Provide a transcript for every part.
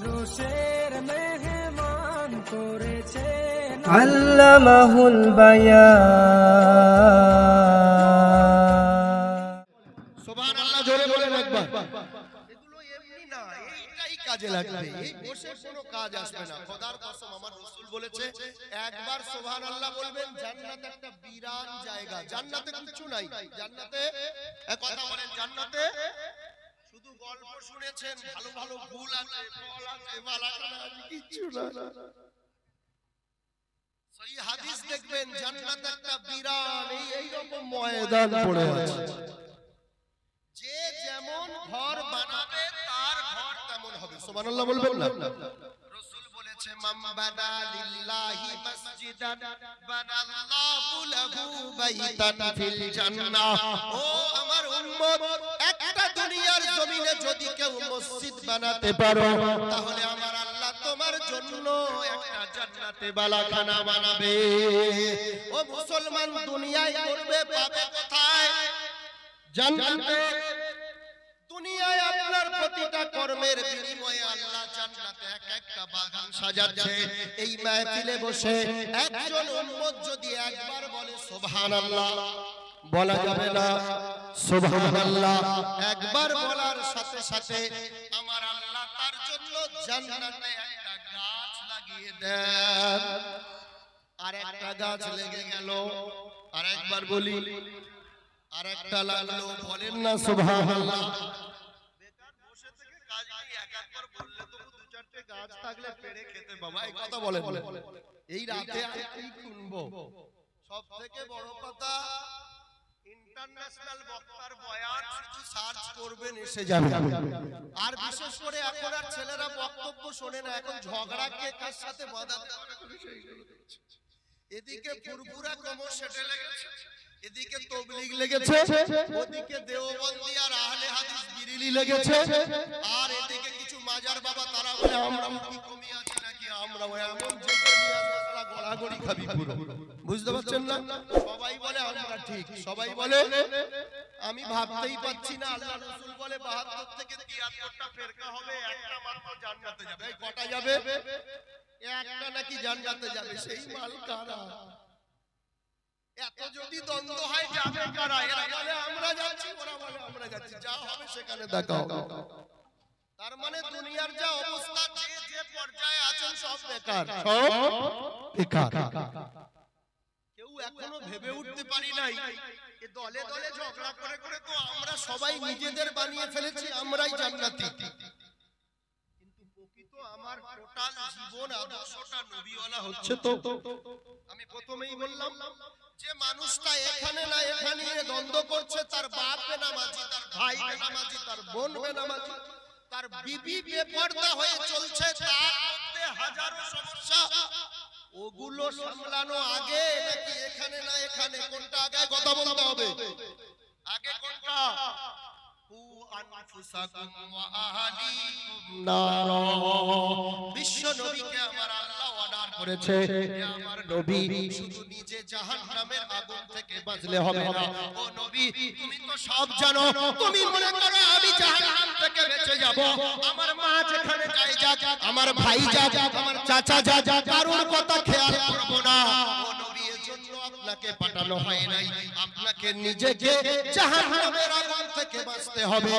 আরশের মেহমান করেছেন আল্লামাহুল বায়ান। সুবহানাল্লাহ জোরে বলেন একবার। এগুলো এমনি না, এইটাই কাজে লাগবে, এই বসে কোনো কাজ আসবে না। খোদার কসম আমার রাসূল বলেছে একবার সুবহানাল্লাহ বলবেন, জান্নাত একটা বিরান জায়গা। জান্নাতে কিছু নাই, জান্নাতে এক কথা বলেন, জান্নাতে শুধু গল্প শুনেছেন, ভালো ভালো ফুল আছে, ফল আছে, মালাখানা আছে, কিছু না। সহি হাদিস দেখবেন জান্নাত একটা বিরান এই রকম ময়দান পড়ে আছে। যে যেমন ঘর বানাবে তার ঘর তেমন হবে। সুবহানাল্লাহ বলবেন না? রাসূল বলেছে মান বানা লিল্লাহি মসজিদান বানাল্লাহু লাহু বাইতান ফিল জান্নাহ। ও আমার উম্মত, একটা দুনিয়ার জমিনে যদি কেউ মসজিদ বানাতে পারো, তাহলে আমার আল্লাহ তোমার জন্য একটা জান্নাতে বালাখানা বানাবে। ও মুসলমান, দুনিয়ায় করবে পাবে কোথায়? জান্নাতে। দুনিয়ায় আপনার প্রতিটা কর্মের বিনিময়ে আল্লাহ জান্নাতে এক একটা বাগান সাজাচ্ছে। এই মাহফিলে বসে একজন উম্মত যদি একবার বলে সুবহানাল্লাহ, বলা যাবে না? সুবহানাল্লাহ একবার বলার সাথে সাথে আমার আল্লাহ তার জন্য জান্নাতে একটা গাছ লাগিয়ে দেন। আর একটা গাছ লেগে গেল, আর একবার বলি, আর একটা লাগলো, বলেন না সুবহানাল্লাহ। বেকার বসে থেকে কাজ নেই, একবার বললে তো দু চারটে গাছ থাকলে পেড়ে খেতে বাবা। এই কথা বলেন, এই রাতে আর কি শুনবো? সবথেকে বড় কথা, ইন্টারন্যাশনাল বক্তার বয়ান শুধু সার্চ করবেন এসে যাবে। আর বিশেষ করে এখন আর ছেলেরা বক্তব্য শোনে না, এখন ঝগড়া কে কার সাথে বাঁধাতে পারে সেইগুলো দেখছে। এদিকে ফুরফুরা কমর সেটে লেগেছে, এদিকে তাবলীগ লেগেছে, ওদিকে দেওবন্দি আর আহলে হাদিস বিরিলি লেগেছে, আর এদিকে কিছু মাজার বাবা তারা বলে আমরা কি কমি আছে নাকি, আমরা এমন যে নিয়ে আসলা গড়াগড়ি খাবি পুরো। বুঝতে পারছেন না? সবাই বলে আমরা ঠিক, সবাই বলে আমি ভাবতেই পাচ্ছি না। আল্লাহ রাসূল বলে ৭২ থেকে ৭৩টা ফেরকা হবে, একটা মাত্র জান্নাতে যাবে। এই কটা যাবে? একটা নাকি জান্নাতে যাবে, সেই মাল কারা? এত যদি দ্বন্দ্ব হয় যাবে কারা? এরা বলে আমরা যাচ্ছি, ওরা বলে আমরা যাচ্ছি, যা হবে সেখানে দেখা হবে। তার মানে দুনিয়ার যা অবস্থা, যে পর্যায়ে আছেন সব বেকার, সব বেকার। কেউ এখনো ভেবে উঠতে পারি নাই যে দলে দলে ঝগড়া করে করে তো আমরা সবাই নিজেদের বানিয়ে ফেলেছি আমরাই জান্নাতি। কিন্তু প্রকৃত আমার টোটাল জীবন আদর্শটা নবীওয়ালা হচ্ছে। তো আমি প্রথমেই বললাম যে মানুষটা এখানে না এখানে দ্বন্দ্ব করছে, তার বাপ বেনামাজি, তার ভাই বেনামাজি, তার বোন বেনামাজি, তার বিবি বেপরদা হয়ে চলছে, তার মধ্যে হাজারো সমস্যা। ওগুলো সামলানো আগে নাকি এখানে না এখানে? কোনটা আগে? কথা বলতে হবে। আগে কোনটা? বিশ্ব নবীকে আমার আল্লাহ অর্ডার করেছে, আমার নবী শুধু নিজে জাহান্নামের আগুন থেকে বাঁচলে হবে না। ও নবী, তুমি তো সব জানো, তুমি মনে করো আমি জাহান্নাম থেকে বেঁচে যাব, আমার মা যেখানে যায় যাক, আমার ভাই যাক, আমার চাচা যাক, কারোর কথা খেয়াল করব না। ও নবী, এর জন্য আপনাকে পাঠানো হয় নাই, আপনাকে নিজেকে জাহান্নামের আগুন থেকে বাঁচতে হবে।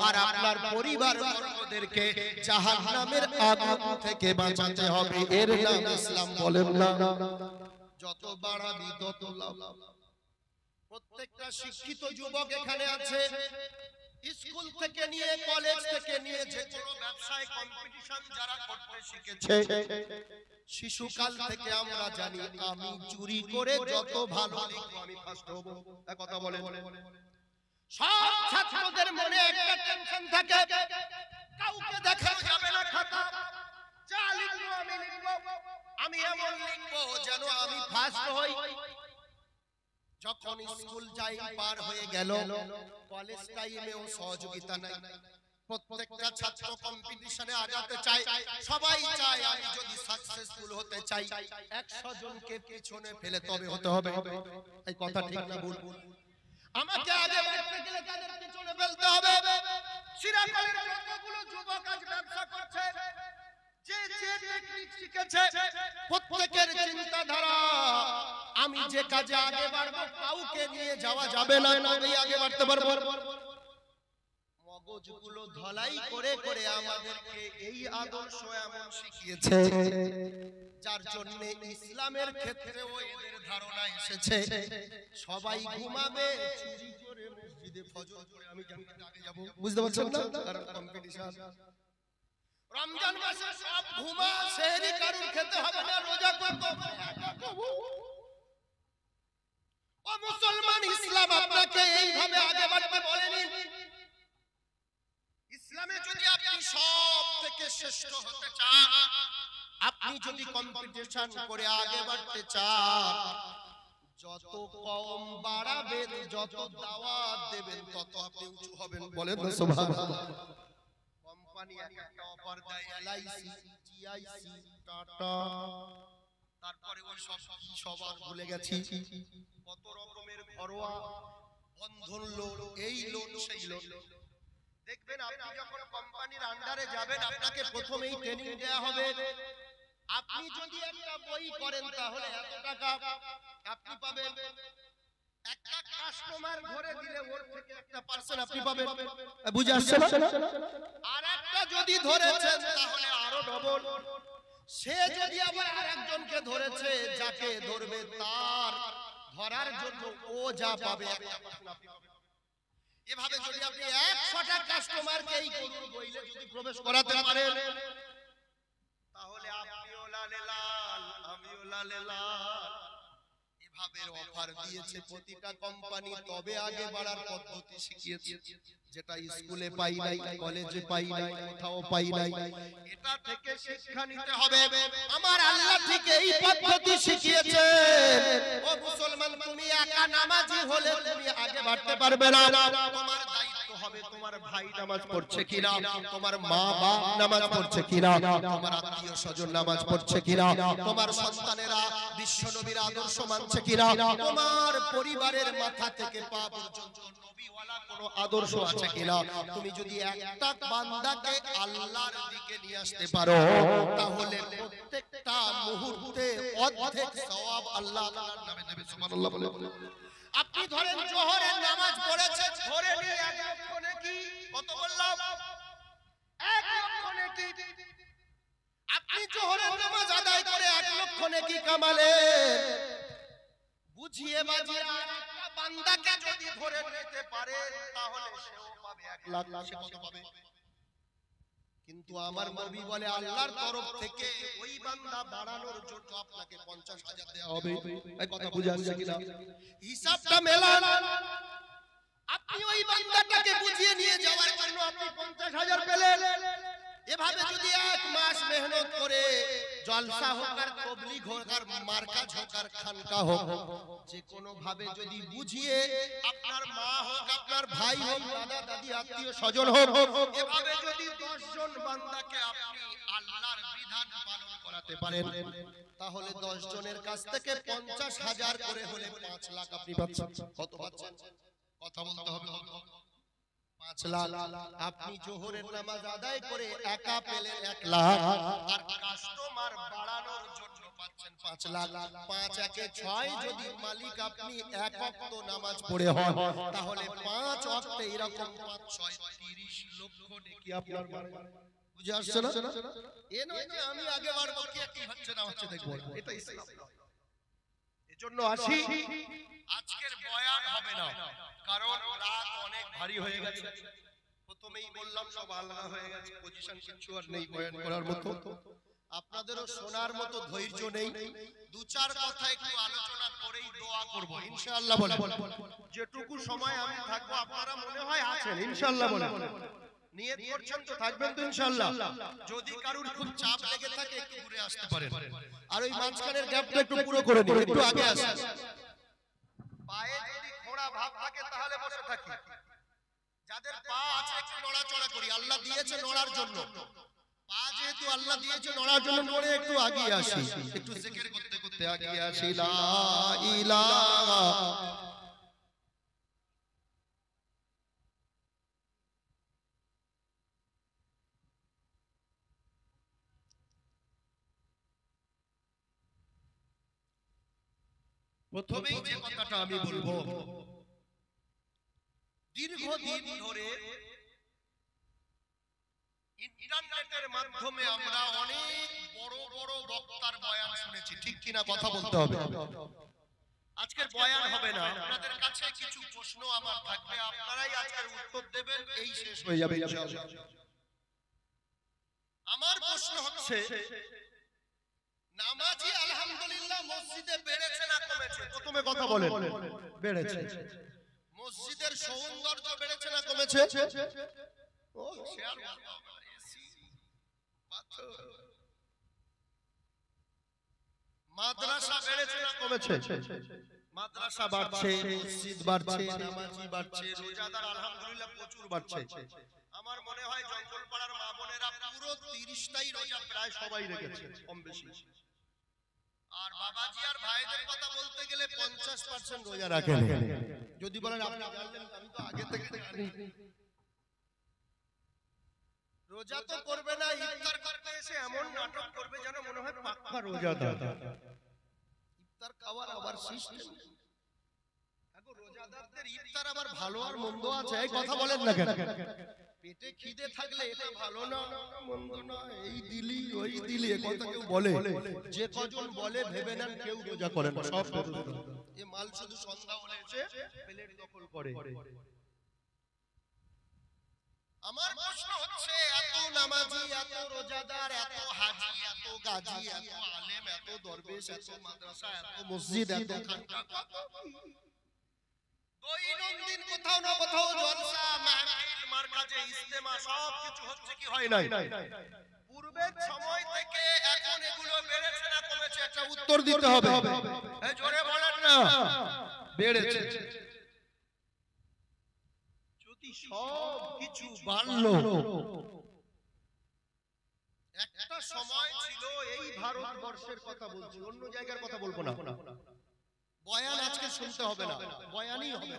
আর আপনার পরিবার বর্গদেরকে জাহান্নামের আগুন থেকে বাঁচাতে হবে। এর নাম ইসলাম, বলেন না? যত বাড়াবি তত লাভ। প্রত্যেকটা শিক্ষিত যুবক এখানে আছে, স্কুল থেকে নিয়ে কলেজ থেকে নিয়ে যে কোনো ব্যবসায় কম্পিটিশন যারা করতে শিখেছে, শিশুকাল থেকে আমরা জানি আমি চুরি করে যত ভালো লিখবো আমি ফার্স্ট হব। এক কথা বলেন। সব ছাত্রদের মনে একটা টেনশন থাকে, কাউকে দেখানো যাবে না খাতা, যা লিখবো আমি লিখবো, আমি এমন লিখবো যেন আমি ফার্স্ট হই। যখন স্কুল টাইম পার হয়ে গেল, কলেজ টাইমেও সহযোগিতা নাই। প্রত্যেকটা ছাত্র কম্পিটিশনে আগাতে চায়, সবাই চায় আমি যদি সাকসেসফুল হতে চাই 100 জনকে পিছনে ফেলে তবে হতে হবে। এই কথা ঠিক না ভুল? আমাকে আগে বাড়তে গেলে তাদের পিছনে ফেলতে হবে। সিরাকালের যতগুলো শিখিয়েছে প্রত্যেকের চিন্তাধারা আমি যে কাজে আগে বাড়বো কাউকে নিয়ে যাওয়া যাবে না, তবেই আগে বাড়তে পারবো। মগজগুলো ধলাই করে করে আমাদেরকে এই আদর্শ এমন শিখিয়েছে, যার জন্য ইসলামের ক্ষেত্রেও এদের ধারণা এসেছে সবাই ঘুমাবে চুরি করে মসজিদে ফজর পড়ে আমি জান্নাতে আগে যাব। বুঝতে পারছেন না? কারণ কম্পিটিশন। রমজান মাসে সব ঘুমা, সেহরি কারুর খেতে হবে না, রোজা করতে হবে, একা খাবো। ও মুসলমান, ইসলাম আপনাকে এইভাবে আগে বাড়তে বলেনি। ইসলামে যদি আপনি সব থেকে শ্রেষ্ঠ হতে চান, আপনি যদি কম্পিটিশন করে আগে বাড়তে চান, যত কম বাড়াবেন, যত দাওয়াত দেবেন, তত আপনি উঁচু হবেন। বলেন না সুবহানাল্লাহ। কোম্পানি একটা অফার দেয়, এলআইসি, জিআইসি, টাটা, তারপরে ওই সবার ভুলে গেছি কত রকমের ঘরোয়া বন্ধন লোন, এই লোন সেই লোন। দেখবেন আপনি যখন কোম্পানির আন্ডারে যাবেন, আপনাকে প্রথমেই ট্রেনিং দেয়া হবে। আপনি যদি একটা বই করেন তাহলে এত টাকা আপনি পাবেন। একটা কাস্টমার ধরে দিলে ওর থেকে একটা পার্সেন্ট আপনি পাবেন। বুঝে আসছে না? আর একটা যদি ধরেছেন তাহলে আরো ডবল। সে যদি আবার আরেকজনকে ধরেছে, যাকে ধরবে তার ধরার জন্য ও যা পাবে একটা পার্সেন্ট আপনি পাবেন। এভাবে যদি আপনি 100টা কাস্টমারকে এই বইলে যদি প্রবেশ করাতে পারেন, তাহলে আপনিও লালে লাল, আমিও লালে লাল। এভাবে অফার দিয়েছে প্রতিটা কোম্পানি, তবে আগে বাড়ার পদ্ধতি শিখিয়েছে, যেটা স্কুলে পাই নাই, কলেজে পাই নাই, কোথাও পাই নাই। এটা থেকে শিক্ষা নিতে হবে। আমার আল্লাহ ঠিক এই পদ্ধতি শিখিয়েছে। ও মুসলমান, তুমি একা নামাজি হলে তুমি আগে বাড়তে পারবে না। তোমার দায়িত্ব হবে তোমার ভাই নামাজ পড়ছে কিনা, তোমার মা বাপ নামাজ পড়ছে কিনা, তোমার আত্মীয় স্বজন নামাজ পড়ছে কিনা, তোমার সন্তানেরা বিশ্বনবীর আদর্শ মানছে কিনা, তোমার পরিবারের মাথা থেকে পা পর্যন্ত নবীওয়ালা কোনো আদর্শ আছে কিনা। তুমি যদি একটা বান্দাকে আল্লাহর দিকে নিয়ে আসতে পারো, তাহলে প্রত্যেকটা মুহূর্তে অর্ধেক সওয়াব আল্লাহ তাআলার নামে দেবে। সুবহানাল্লাহ বলে। আপনি ধরেন জোহরের নামাজ পড়েছেন, ধরে নিয়ে 1 লক্ষ নেকি। কত বললাম? 1 লক্ষ নেকি। আপনি জোহরের নামাজ আদায় করে 1 লক্ষ নেকি কামালেন। বুঝিয়ে বাজিয়ে আরেকটা বান্দাকে যদি ধরে নিতে পারে, তাহলে সেও পাবে 1 লাখ। সে কত পাবে? কিন্তু আমার নবী বলে আল্লাহর তরফ থেকে ওই বান্দা বাড়ানোর জন্য আপনাকে 50,000 দেওয়া হবে। এই কথা বুঝে আসছে কিনা? হিসাবটা মেলান। আপনি ওই বান্দাটাকে বুঝিয়ে নিয়ে যাওয়ার জন্য আপনি 50,000 পেলেন। এভাবে যদি 1 মাস মেহনত করে জলসা হোক আর তাবলীগ হোক আর মার্কাজ হোক আর খানকা হোক, যে কোনো ভাবে যদি বুঝিয়ে, আপনার মা হোক, আপনার ভাই হোক, দাদা দাদি আত্মীয় স্বজন হোক, এভাবে যদি 10 জন বান্দাকে আপনি আল্লাহর বিধান পালন করাতে পারেন, তাহলে 10 জনের কাছ থেকে 50,000 করে হলে 5 লাখ আপনি পাচ্ছেন। কত পাচ্ছেন? কথা বলতে হবে। 5 লাখ। আপনি জোহরের নামাজ আদায় করে একা পেলেন 1 লাখ, আর কাস্টমার বাড়ানোর জন্য পাচ্ছেন 5 লাখ। 5 একে 6, যদি মালিক আপনি 1 ওয়াক্ত নামাজ পড়ে হন, তাহলে 5 ওয়াক্তে এরকম 5 6 30 লক্ষ নেকি আপনার বাড়বে। বুঝে আসছে না? এ নয় যে আমি আগে বাড়বো, কি হচ্ছে না হচ্ছে দেখব, এটা ইসলাম। এজন্য আসি, আজকের বয়ান হবে না, কারণ রাত অনেক ভারী হয়ে গেছে। প্রথমেই বললাম সব আলাদা হয়ে গেছে, পজিশন কিছু আর নেই বয়ান করার মতো। আপনাদেরও শোনার মতো ধৈর্য নেই। 2-4 কথা একটু আলোচনা করেই দোয়া করব ইনশাআল্লাহ। বলে যেটুকু সময় আমি থাকবো, আপনারা মনে হয় আছেন ইনশাআল্লাহ, বলে নিয়ত করছেন তো থাকবেন তো ইনশাআল্লাহ। যদি কারুর খুব চাপ লেগে থাকে একটু ঘুরে আসতে পারেন, আর ওই মাঝখানের গ্যাপটা একটু পুরো করে নিন, একটু আগে আসেন। পায়ে যদি খোঁড়া ভাব থাকে তাহলে বসে থাকি, যাদের পা আছে একটু নড়াচড়া করি, আল্লাহ দিয়েছে নড়ার জন্য। পা যেহেতু আল্লাহ দিয়েছে নড়ার জন্য, নড়ে একটু আগিয়ে আসি, একটু জিকির করতে করতে আগিয়ে আসি। লা ইলাহা প্রথমেই যে কথাটা আমি বলবো, দীর্ঘদিন ধরে ইন্টারনেটের মাধ্যমে আমরা অনেক বড় বড় বক্তার বয়ান শুনেছি, ঠিক কিনা কথা বলতে হবে। আজকের বয়ান হবে না, আপনাদের কাছে কিছু প্রশ্ন আমার থাকবে, আপনারাই আজকের উত্তর দেবেন, এই শেষ হয়ে যাবে ইনশাআল্লাহ। আমার প্রশ্ন হচ্ছে, নামাজি আলহামদুলিল্লাহ মসজিদে বেড়েছে না কমেছে? প্রথমে কথা বলেন। বেড়েছে। মসজিদের সৌন্দর্য বেড়েছে না কমেছে? ও শেয়ার মাদ্রাসা বেড়েছে না কমেছে? মাদ্রাসা বাড়ছে, মসজিদ বাড়ছে, নামাজি বাড়ছে, রোজাদার আলহামদুলিল্লাহ প্রচুর বাড়ছে। আমার মনে হয় জঙ্গলপাড়ার মা বোনেরা পুরো 30টাই রোজা প্রায় সবাই রেখেছে কম বেশি। আর বাবাজি আর ভাইদের কথা বলতে গেলে 50% রোজা রাখেন। যদি বলেন আপনি জানলেন, আমি তো আগে থেকে জানি। রোজা তো করবে না, ইফতার করতে এসে এমন নাটক করবে যেন মনে হয় পাক্কা রোজাদার। ইফতার খাওয়ার আবার সিস্টেম। দেখো রোজাদারদের ইফতার আবার ভালো আর মন্দ আছে, এই কথা বলেন না কেন? পেটে খিদে থাকলে এটা ভালো না মন্দ না, এই দিলি ওই দিলি এ কথা কেউ বলে? যে কজন বলে ভেবে নেন কেউ রোজা করে না, সব এ মাল শুধু সন্ধ্যা হলে এসে প্লেট দখল করে। আমার প্রশ্ন হচ্ছে, এত নামাজি, এত রোজাদার, এত হাজি, এত গাজী, এত আলেম, এত দরবেশ, এত মাদ্রাসা, এত মসজিদ, এত খানকা, দৈনন্দিন কোথাও না কোথাও জলসা, মাহফিল, মারকাজে, ইজতেমা সব কিছু হচ্ছে কি হয় নাই? পূর্বের সময় থেকে এখন এগুলো বেড়েছে না কমেছে? একটা উত্তর দিতে হবে, এই জোরে বলেন না। বেড়েছে। যদি সব কিছু বাড়লো, একটা সময় ছিল, এই ভারতবর্ষের কথা বলছি, অন্য জায়গার কথা বলবো না। বয়ান আজকে শুনতে হবে না, বয়ানই হবে না।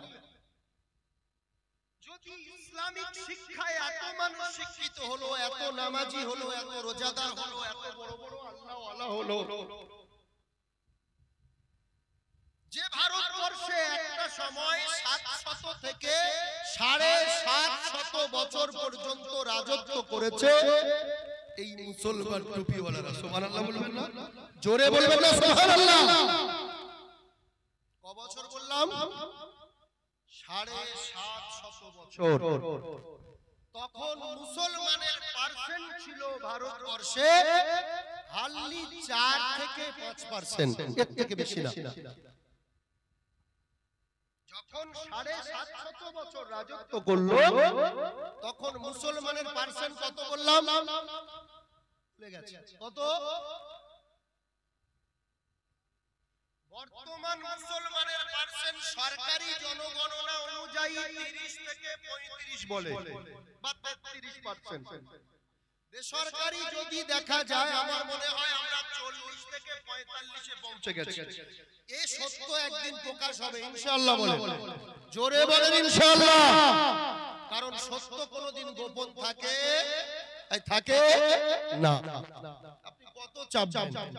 যদি ইসলামিক শিক্ষায় এত মানুষ শিক্ষিত হলো, এত নামাজি হলো, এত রোজাদার হলো, এত বড় বড় আল্লাহওয়ালা হলো, যে ভারতবর্ষে একটা সময় 700 থেকে 750 বছর পর্যন্ত রাজত্ব করেছে এই মুসলমান টুপিওয়ালারা। সুবহানাল্লাহ বলবেন না? জোরে বলবেন না সুবহানাল্লাহ? ক বছর বললাম? 750 বছর। তখন মুসলমানের পার্সেন্ট ছিল ভারতবর্ষে হার্ডলি 4 থেকে 5%, এর থেকে বেশি না। যখন 750 বছর রাজত্ব করলো, তখন মুসলমানের পার্সেন্ট কত বললাম? ভুলে গেছে কত? বর্তমান মুসলমানের পার্সেন্ট সরকারি জনগণনা অনুযায়ী 30 থেকে 35 বলে, বা 33%। বেসরকারি যদি দেখা যায়, আমার মনে হয় আমরা 40 থেকে 45 এ পৌঁছে গেছি। এই সত্য একদিন প্রকাশ হবে ইনশাআল্লাহ। বলেন জোরে, বলেন ইনশাআল্লাহ। কারণ সত্য কোনোদিন গোপন থাকে না। আপনি কত চাপবেন?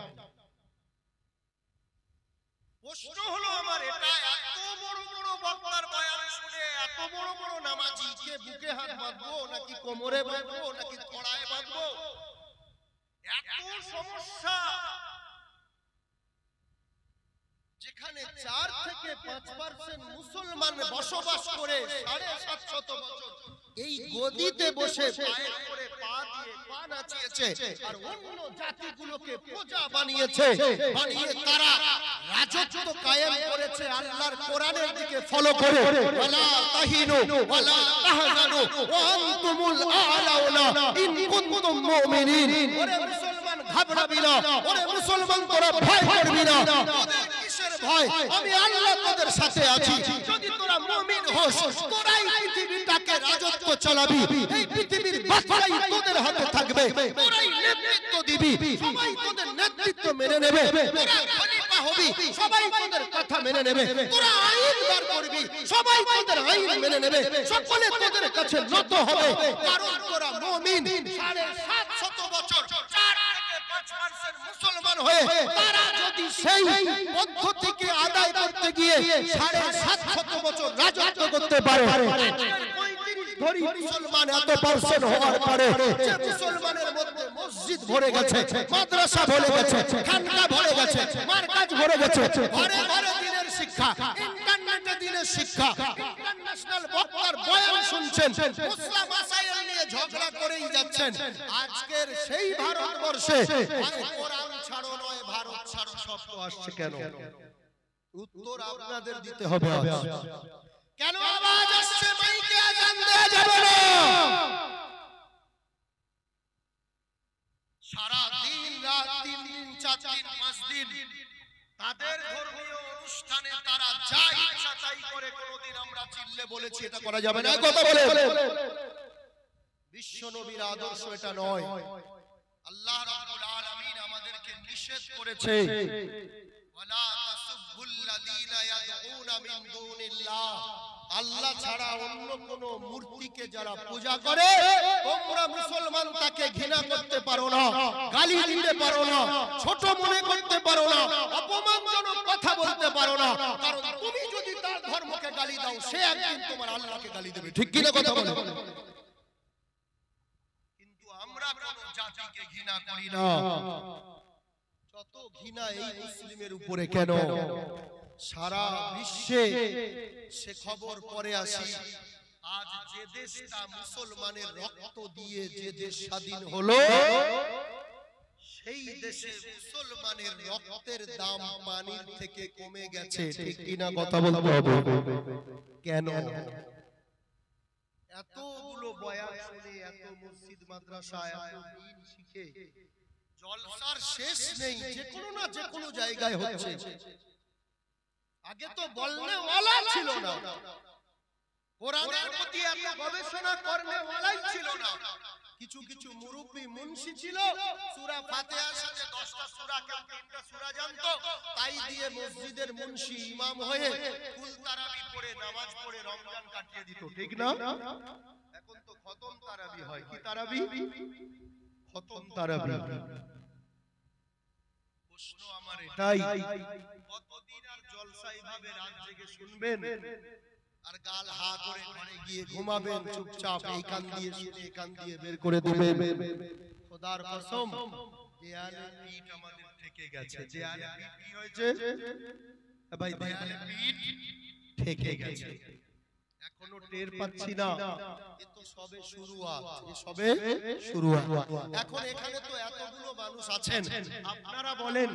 প্রশ্ন হলো আমার এটা, এত বড় বড় বক্তার বয়ান শুনে এত বড় বড় নামাজিকে বুকে হাত বাঁধবো নাকি কোমরে বাঁধবো নাকি কড়ায় বাঁধবো? এত সমস্যা, যেখানে 4 থেকে 5% মুসলমান বসবাস করে 750 বছর এই গদিতে বসে পায়ের উপরে পা দিয়ে পা নাচিয়েছে, আর অন্য জাতিগুলোকে প্রজা বানিয়েছে, বানিয়ে তারা রাজত্ব কায়েম করেছে আল্লাহর কোরআনের দিকে ফলো করে। ওয়ালা তাহিনু ওয়ালা তাহজানু ওয়া আনতুমুল আ'লাউনা ইন কুনতুম মুমিনিন। ওরে মুসলমান ঘাবড়াবি না, ওরে মুসলমান তোরা ভয় করবি না। কিসের ভয়? আমি আল্লাহ তোদের সাথে আছি। যদি তোরা মুমিন হোস, তোরাই পৃথিবীটাকে রাজত্ব চালাবি, এই পৃথিবীর বাদশাহী তোদের হাতে থাকবে, তোরাই নেতৃত্ব দিবি, সবাই তোদের নেতৃত্ব মেনে নেবে, তোরা খলিফা হবি, সবাই তোদের কথা মেনে নেবে, তোরা আইন বার করবি, সবাই তোদের আইন মেনে নেবে, সকলে তোদের কাছে নত হবে, কারণ তোরা মুমিন। 750 বছর 4 থেকে 5% মুসলমান হয়ে তারা যদি সেই পদ্ধতিকে আদায় করতে গিয়ে 750 বছর রাজত্ব করতে পারে। মুসলমান এত পার্সেন্ট হওয়ার পরে যে মুসলমানের মধ্যে মসজিদ ভরে গেছে, মাদ্রাসা ভরে গেছে, খানকা ভরে গেছে, মারকাজ ভরে গেছে, ঘরে ঘরে দিনের শিক্ষা, ইন্টারনেটে দিনের শিক্ষা, ইন্টারন্যাশনাল বক্তার বয়ান শুনছেন, মুসলিম মাসাইল নিয়ে ঝগড়া করেই যাচ্ছেন। আজকের সেই ভারতবর্ষে কোরআন ছাড়ো নয় ভারত ছাড়ো শব্দ আসছে কেন? উত্তর আপনাদের দিতে হবে। কেন আওয়াজ আসছে মাইকে আজান দেয়া যাবে না? সারা দিন রাত 3 দিন 4 দিন 5 দিন তাদের ধর্মীয় অনুষ্ঠানে তারা যা ইচ্ছা তাই করে। কোনদিন আমরা চিল্লে বলেছি এটা করা যাবে না, কথা বলে? বিশ্ব নবীর আদর্শ এটা নয়। আল্লাহ রাব্বুল আলামিন আমাদেরকে নিষেধ করেছে, ওয়ালা তাসুবুল লাযিনা ইয়াদউনা মিন দুনিল্লাহ, আল্লাহ ছাড়া অন্য কোন মূর্তিকে যারা পূজা করে তোমরা মুসলমান তাকে ঘৃণা করতে পারো না, গালি দিতে পারো না, ছোট মনে করতে পারো না, অপমানজনক কথা বলতে পারো না। কারণ তুমি যদি তার ধর্মকে গালি দাও সে একদিন তোমার আল্লাহকে গালি দেবে, ঠিক কি না কথা বলে? কিন্তু আমরা কোন জাতিকে ঘৃণা করি না। যত ঘৃণা এই মুসলিমের উপরে কেন? সারা বিশ্বে সে খবর পরে আসি, আজ যে দেশটা মুসলমানের রক্ত দিয়ে যে দেশ স্বাধীন হলো সেই দেশে মুসলমানের রক্তের দাম পানির থেকে কমে গেছে, ঠিক কিনা কথা বলতে হবে? কেন? এতগুলো বয়ান শুনে, এত মসজিদ মাদ্রাসা, এত দিন শিখে জলসার শেষ নেই, যে কোনো না যে কোনো জায়গায় হচ্ছে। আগে তো বলনে ওয়ালা ছিল না, কোরআনের প্রতি এত গবেষণা করনে ওয়ালাই ছিল না। কিছু কিছু মুরব্বি মুন্সি ছিল, সূরা ফাতিহার সাথে 10টা সূরা কেউ 3টা সূরা জানতো, তাই দিয়ে মসজিদের মুন্সি ইমাম হয়ে কুল তারাবি পড়ে নামাজ পড়ে রমজান কাটিয়ে দিত, ঠিক না? এখন তো খতম তারাবি হয়। কি তারাবি? খতম তারাবি। প্রশ্ন আমার এটাই, কতদিন আর জলসা এইভাবে রাত জেগে শুনবেন আর গাল হা করে ঘরে গিয়ে ঘুমাবেন চুপচাপ? এই কান দিয়ে শুনে এই কান দিয়ে বের করে দিবেন। খোদার কসম দেয়ালে পিঠ আমাদের থেকে গেছে। দেয়ালে পিঠ কি হয়েছে ভাই? দেয়ালে পিঠ থেকে গেছে, এখনো টের পাচ্ছি না। এ তো সবে শুরুয়াত, এ সবে শুরুয়াত। এখন এখানে তো এতগুলো মানুষ আছেন, আপনারা বলেন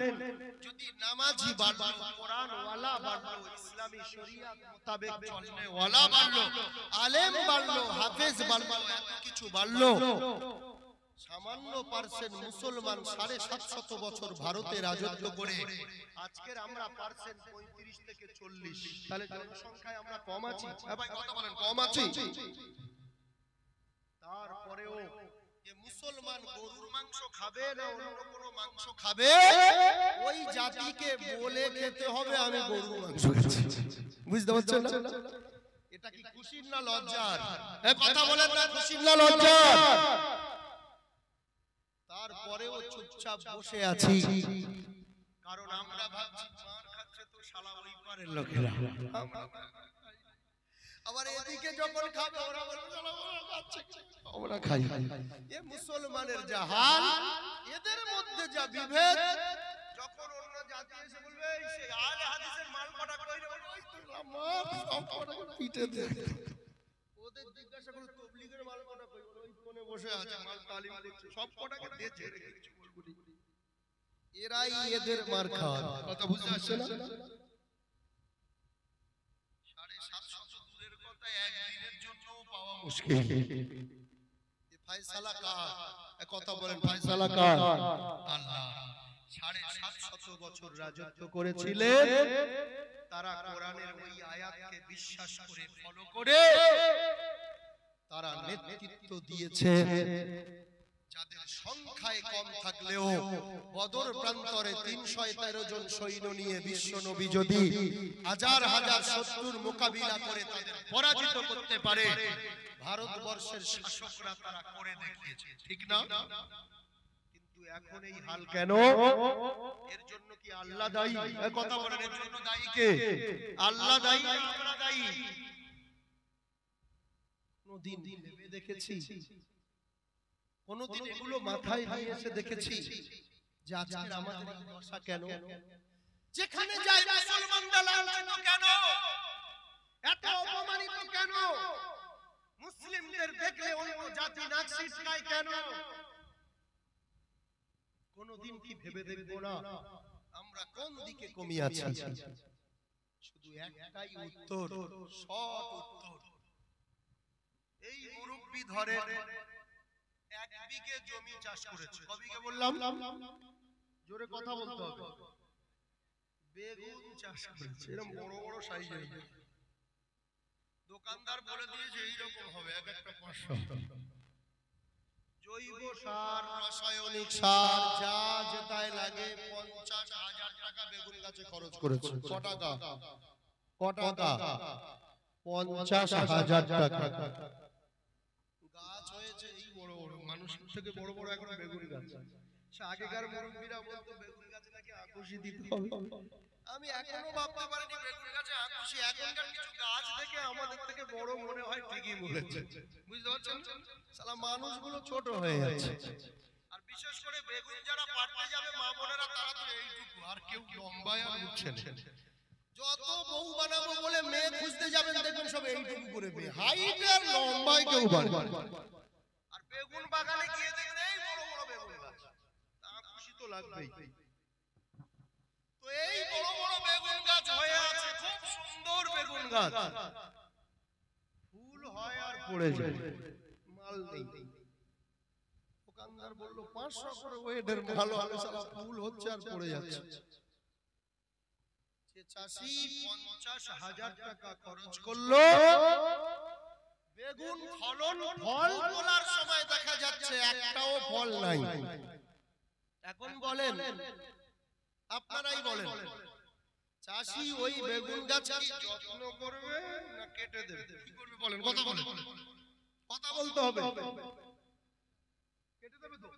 যদি নামাজি বাড়লো, কোরআন ওয়ালা বাড়লো, ইসলামী শরিয়াত মোতাবেক চলনে ওয়ালা বাড়লো, আলেম বাড়লো, হাফেজ বাড়লো, এত কিছু বাড়লো, সামান্য পার্সেন্ট মুসলমান 750 বছর ভারতে রাজত্ব করে আজকের আমরা পার্সেন্ট 35 থেকে 40, তাহলে জনসংখ্যায় আমরা কম আছি। ভাই কথা বলেন, কম আছি? তারপরেও যে মুসলমান গরুর মাংস খাবে না অন্য কোনো মাংস খাবে, ওই জাতিকে বলে খেতে হবে আমি গরুর মাংস খাচ্ছি। বুঝতে পারছেন না? এটা কি খুশির না লজ্জার? কথা বলেন না, খুশির না লজ্জার? তারপরেও চুপচাপ বসে আছি, কারণ আমরা ভাবছি মার খাচ্ছে তো শালা ওই পারের লোকেরা, আবার এদিকে যখন খাবে ওরা বলবে শালা ওরা খাচ্ছে, আমরা খাই। এ মুসলমানের যা হাল, এদের মধ্যে যা বিভেদ, যখন অন্য জাতি এসে বলবে এই সে আলে হাদিসের মাল কটা কইরে ওই তো আমার সব কটা পিটে দে, ওদের জিজ্ঞাসা করে তবলিগের মাল কটা কই, ওই কোণে বসে আছে মাল তালিম করছে, সব কটাকে দিয়েছে রেখেছে। এরাই এদের মার খাওয়া, কথা বুঝতে পারছেন না? 750 দূরের কথা একদিনের জন্য পাওয়া মুশকিল। এই ফয়সালা কার? কথা বলেন, ফয়সালা কার? আল্লাহ। 750 বছর রাজত্ব করেছিলেন তারা, কোরআনের ওই আয়াতকে বিশ্বাস করে ফলো করে তারা নেতৃত্ব দিয়েছে। যাদের সংখ্যায় কম থাকলেও বদর প্রান্তরে 313 জন সৈন্য নিয়ে বিশ্ব নবী যদি হাজার হাজার শত্রুর মোকাবিলা করে তাদের পরাজিত করতে পারে, ভারতবর্ষের শাসকরা তারা করে দেখিয়েছে, ঠিক না? কিন্তু এখন এই হাল কেন? এর জন্য কি আল্লাহ দায়ী? কথা বলেন, এর জন্য দায়ী কে? আল্লাহ দায়ী না আমরা দায়ী? কোনদিন ভেবে দেখেছি? কোনদিন এগুলো মাথায় নিয়ে এসে দেখেছি যে আজকে আমাদের এই দশা কেন? যেখানে যাই মুসলমানরা লাঞ্ছিত কেন? এত অপমানিত কেন? মুসলিমদের দেখলে অন্য জাতি নাক সিটকায় কেন? কোনদিন কি ভেবে দেখবো না আমরা কোন দিকে কমিয়ে আছি? শুধু একটাই উত্তর, সৎ উত্তর। এই মুরব্বি ধরে 1 বিঘে জমি চাষ করেছে। ক বিঘে বললাম? জোরে কথা বলতে হবে। বেগুন চাষ করেছে, এরকম বড় বড় সাইজের। দোকানদার বলে দিয়েছে এইরকম হবে, এক একটা 500। জৈব সার, রাসায়নিক সার যা যেটাই লাগে 50,000 টাকা বেগুন গাছে খরচ করেছে। ক টাকা? ক টাকা? 50,000 টাকা। গাছ হয়েছে এই বড় বড়, মানুষের থেকে বড় বড় এখন বেগুন গাছ। আগেকার মুরব্বীরা বলতো বেগুন গাছে নাকি আকুশি দিতে হবে। আমি এখনো ভাবতে পারিনি বেগুন গাছে আকুশি। এখনকার কিছু গাছ থেকে আমাদের থেকে বড় মনে হয়, ঠিকই বলেছে। বুঝতে পারছেন? শালা মানুষগুলো ছোট হয়ে যাচ্ছে। আর বিশেষ করে বেগুন যারা পাড়তে যাবে মা বোনেরা, তারা তো এইটুকু, আর কেউ লম্বায় আর উঠছে না। যত বউ বানাবো বলে মেয়ে খুঁজতে যাবেন দেখবেন সব এইটুকু করে মেয়ে, হাইট আর লম্বায় কেউ বানাবে। আর বেগুন বাগানে গিয়ে দেখবেন এই বড় বড় বেগুন গাছ, তা খুশি তো লাগবেই। তো এই বড় বড় বেগুন গাছ হয়ে আছে, খুব সুন্দর বেগুন গাছ, ফুল হয় আর পড়ে যায়, মাল নেই। দোকানদার বলল 500 করে ওয়েটের ভালো হবে, সারা ফুল হচ্ছে আর পড়ে যাচ্ছে। যে চাষি 50,000 টাকা খরচ করলো বেগুন ফলন, ফল তোলার সময় দেখা যাচ্ছে একটাও ফল নাই। এখন বলেন, আপনারাই বলেন, চাষি ওই বেগুন গাছ কি যত্ন করবে না কেটে দেবে? কি করবে বলেন? কথা বলেন, কথা বলতে হবে। কেটে দেবে তো?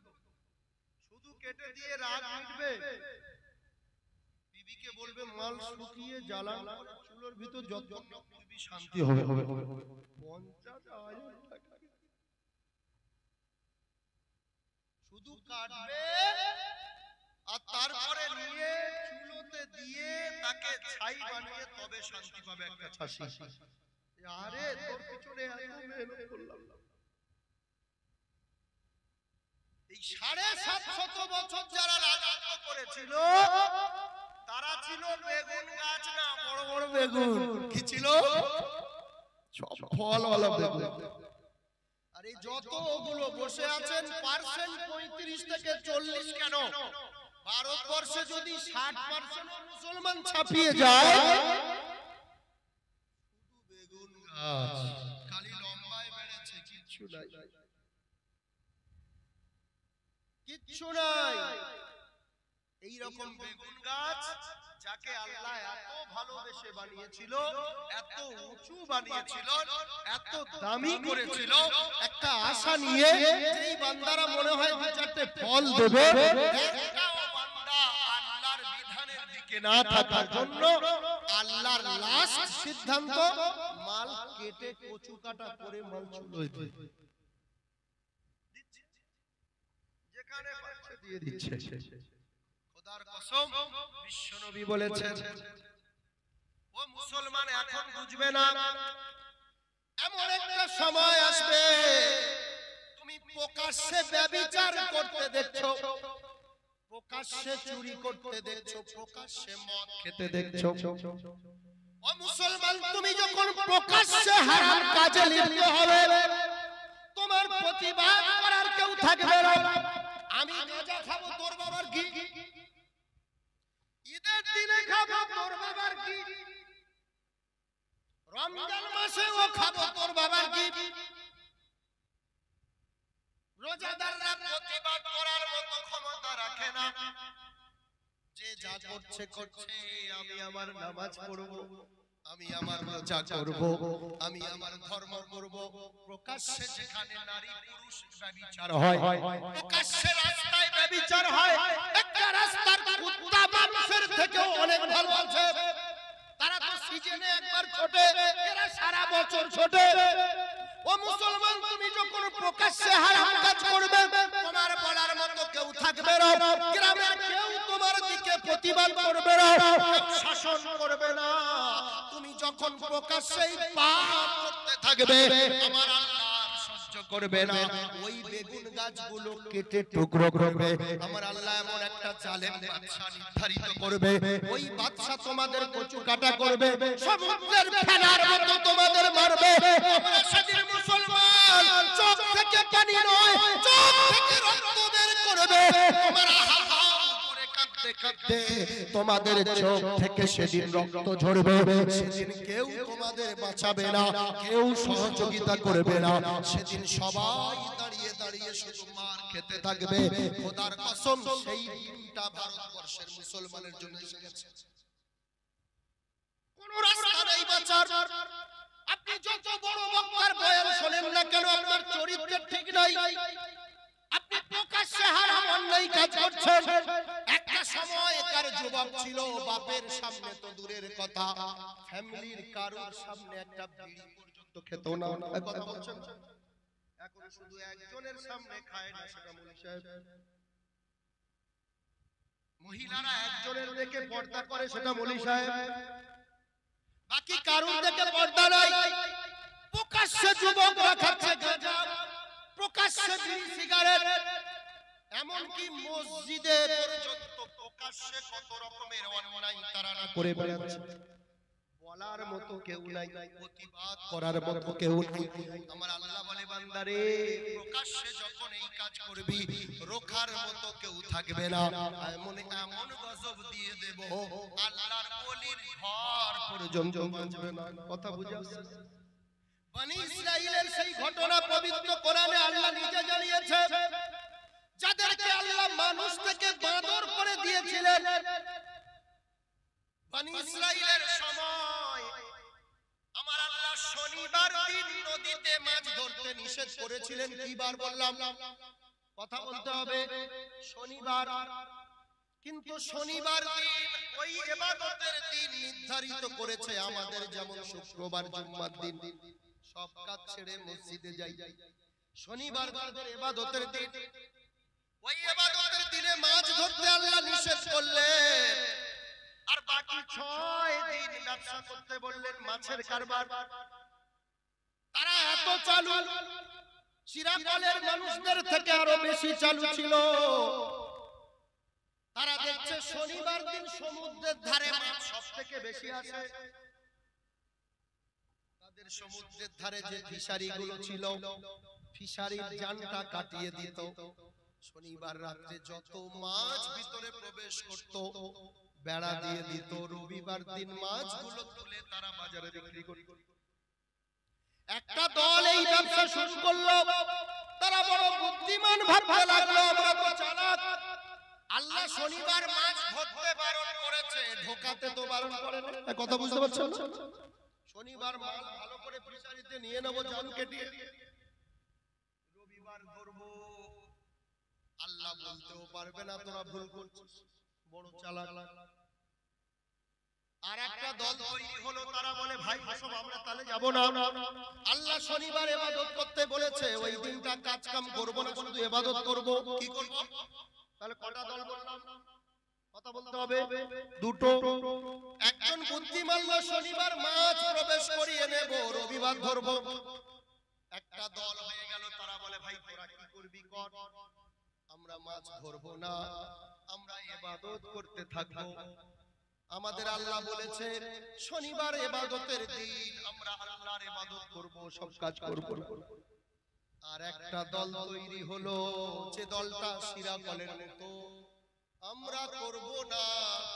শুধু কেটে দিয়ে রাগ মিটবে? বিবিকে বলবে মাল শুকিয়ে জ্বালান চুলোর ভিতর যতক্ষণ না করবি শান্তি হবে। 50,000 টাকা শুধু কাটবে আর তারপরে নিয়ে চুলোতে দিয়ে তাকে ছাই বানিয়ে তবে শান্তি পাবে একটা চাষি। আরে তোর পিছনে এত মেহনত করলাম। এই 750 বছর যারা রাজত্ব করেছিল তারা ছিল বেগুন গাছ না, বড় বড় বেগুন। কি ছিল? সব ফলওয়ালা বেগুন। আর এই যত ওগুলো বসে আছেন পার্সেন্ট 35 থেকে 40 কেন, ভারতবর্ষে যদি 60% মুসলমান ছাপিয়ে যায়, শুধু বেগুন গাছ, খালি লম্বায় বেড়েছে, কিচ্ছু নাই, কিচ্ছু নাই। এই রকম বেগুন গাছ যাকে আল্লাহ এত ভালোবেসে বানিয়েছিল, এত উঁচু বানিয়েছিল, এত দামি করেছিল, একটা আশা নিয়ে যেই বান্দারা মনে হয় 2-4টে ফল দেবে, একটাও বান্দা আল্লাহর বিধানের দিকে না থাকার জন্য আল্লাহর লাস্ট সিদ্ধান্ত মাল কেটে কচু কাটা করে মাল চুলোয় দিচ্ছে, যেখানে পাচ্ছে দিয়ে দিচ্ছে। খোদার কসম, বিশ্বনবী বলেছেন, ও মুসলমান এখন বুঝবে না, এমন একটা সময় আসবে তুমি প্রকাশ্যে ব্যভিচার করতে দেখছো, প্রকাশ্যে চুরি করতে দেখছো, প্রকাশ্যে মদ খেতে দেখছো। ও মুসলমান, তুমি যখন প্রকাশ্যে হারাম কাজে লিপ্ত হবে, তোমার প্রতিবাদ করার কেউ থাকবে না। আমি গাঁজা খাবো, তোর বাবার কি? ঈদের দিনে খাবো, তোর বাবার কি? রমজান মাসে ও খাবো, তোর বাবার কি? রোজাদাররা প্রতিবাদ করার মতো ক্ষমতা রাখে না। যে যা করছে করছে, আমি আমার নামাজ পড়বো, আমি আমার রোজা করব, আমি আমার ধর্ম করব। প্রকাশ্যে যেখানে নারী পুরুষ ব্যভিচার হয়, প্রকাশ্যে রাস্তায় ব্যভিচার বিচার হয় একটা রাস্তার কুত্তা মানুষের থেকেও অনেক ভালো আছে। তারা তো সিজনে একবার ছোটে, এরা সারা বছর ছোটে। ও মুসলমান, তুমি যখন প্রকাশ্যে হারাম কাজ করবে তোমার বলার মতো কেউ থাকবে না, গ্রামের কেউ তোমার দিকে প্রতিবাদ করবে না, শাসন করবে না। তুমি যখন প্রকাশ্যে পাপ করতে থাকবে আমার আল্লাহ সহ্য করবে না। ওই বেগুন গাছগুলো কেটে টুকরো করবে। আমার আল্লাহ এমন একটা জালেম বাদশা নির্ধারিত করবে, ওই বাদশা তোমাদের কচু কাটা করবে, সমুদ্রের ফেনার মতো তোমাদের মারবে। আমরা সেদিন মুসলমান চোখ থেকে পানি নয়, চোখ থেকে রক্ত বের করবে। তোমার আহা করে কাঁদতে কাঁদতে তোমাদের চোখ থেকে সেদিন রক্ত ঝরবে। সেদিন কেউ তোমাদের বাঁচাবে না, কেউ সহযোগিতা করবে না। সেদিন সবাই দাঁড়িয়ে দাঁড়িয়ে শুধু মার খেতে থাকবে। খোদার কসম, সেই দিনটা ভারতবর্ষের মুসলমানের জন্য এসে গেছে। কোন রাস্তা নেই বাঁচার। আপনি যত বড় বক্তার বয়ান শোনেন না কেন, আপনার চরিত্র ঠিক নাই। আপনি প্রকাশ্যে হারাম অন্যায় কাজ করছেন। একটা সময় একার যুবক ছিল, বাপের সামনে তো দূরের কথা, ফ্যামিলির কারোর সামনে একটা বিড়ি পর্যন্ত খেত না। কথা বলছেন, এখন শুধু একজনের সামনে খায় না, সেটা মৌলভী সাহেব। মহিলারা একজনের দেখে পর্দা করে, সেটা মৌলভী সাহেব। বাকি কারোর দেখে পর্দা নাই। প্রকাশ্যে যুবকরা খাচ্ছে গাঁজা, প্রকাশ্যে বিড়ি সিগারেট, এমনকি মসজিদে পর্যন্ত প্রকাশ্যে কত রকমের অন্যায় তারা করে বেড়াচ্ছে। বলার মতো কেউ নাই, প্রতিবাদ করার মতো কেউ নাই। আমার আল্লাহ বলে, বান্দারে প্রকাশ্যে যখন এই কাজ করবি রোখার মতো কেউ থাকবে না। এমন এমন গজব দিয়ে দেব আল্লাহর ওলির ঘর পর্যন্ত বাঁচবে না। কথা বুঝা? বনি ইসরাইলের সেই ঘটনা পবিত্র কোরআনে আল্লাহ নিজে জানিয়েছে। যাদেরকে আল্লাহ মানুষ থেকে বাঁদর করে দিয়েছিলেন, বনি ইসরাইলের সময় আমার আল্লাহ শনিবার দিন নদীতে মাছ ধরতে নিষেধ করেছিলেন। কি বার বললাম? কথা বলতে হবে, শনিবার। কিন্তু শনিবার দিন ওই ইবাদতের দিন নির্ধারিত করেছে আমাদের, যেমন শুক্রবার জুম্মার দিন সব কাজ ছেড়ে মসজিদে যাই। শনিবার তাদের ইবাদতের দিন, ওই ইবাদতের দিনে মাছ ধরতে আল্লাহ নিষেধ করলেন। আর বাকি 6 দিন ব্যবসা করতে বললেন, মাছের কারবার। তারা এত চালু, চিরাকলের মানুষদের থেকে আরো বেশি চালু ছিল। তারা দেখছে শনিবার দিন সমুদ্রের ধারে মাছ সবথেকে বেশি আসে। তাদের সমুদ্রের ধারে যে ফিশারি গুলো ছিল, ফিশারির জানটা কাটিয়ে দিত। শনিবার রাতে যত মাছ ভিতরে প্রবেশ করত বেড়া দিয়ে দিত। রবিবার দিন মাছগুলো তুলে তারা বাজারে বিক্রি করত। একটা দল এই ব্যবসা শুরু করলো। তারা বড় বুদ্ধিমান ভাবতে লাগলো, আমরা তো চালাক। আল্লাহ শনিবার মাছ ধরতে বারণ করেছে, ঢোকাতে তো বারণ করে না। কথা বুঝতে পারছেন? শনিবার মাল ভালো করে ফিশারিতে নিয়ে নেবো, জান কেটিয়ে। রবিবার ধরবো, আল্লাহ বলতেও পারবে না তোরা ভুল করছিস, বড় চালাক। আর একটা দল তৈরি হলো, তারা বলে ভাই আসো আমরা তাহলে যাব না। আল্লাহ শনিবার ইবাদত করতে বলেছে, ওই দিনটা কাজ কাম করব না, শুধু ইবাদত করব। কি করব? তাহলে কটা দল বললাম? কথা বলতে হবে, দুটো। একজন বুদ্ধিমান শনিবার মাছ প্রবেশ করিয়ে নেব, রবিবার ধরব। একটা দল হয়ে গেল, তারা বলে ভাই তোরা কি করবি কর, আমরা মাছ ধরব না, আমরা ইবাদত করতে থাকবো। আমাদের আল্লাহ বলেছে শনিবার ইবাদতের দিন, আমরা আল্লাহর ইবাদত করব, সব কাজ করব। আর একটা দল তৈরি হলো, যে দলটা শিরাকলের মতো, আমরা করব না,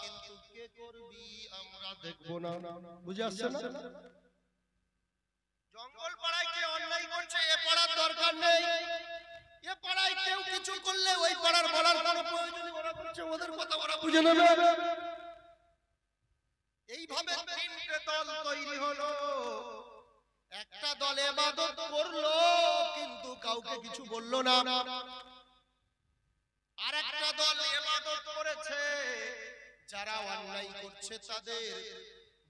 কিন্তু কে করবি আমরা দেখব না। বুঝে আসছে না? জঙ্গল পাড়ায় কে অন্যায় করছে এ পড়ার দরকার নেই। এ পাড়ায় কেউ কিছু করলে ওই পাড়ার বলার কোনো প্রয়োজন নেই। ওরা করছে, ওদের কথা ওরা বুঝে নেবে। এইভাবে তিনটে দল তৈরি হলো। একটা দল ইবাদত করলো কিন্তু কাউকে কিছু বললো না। আর একটা দল করছে তাদের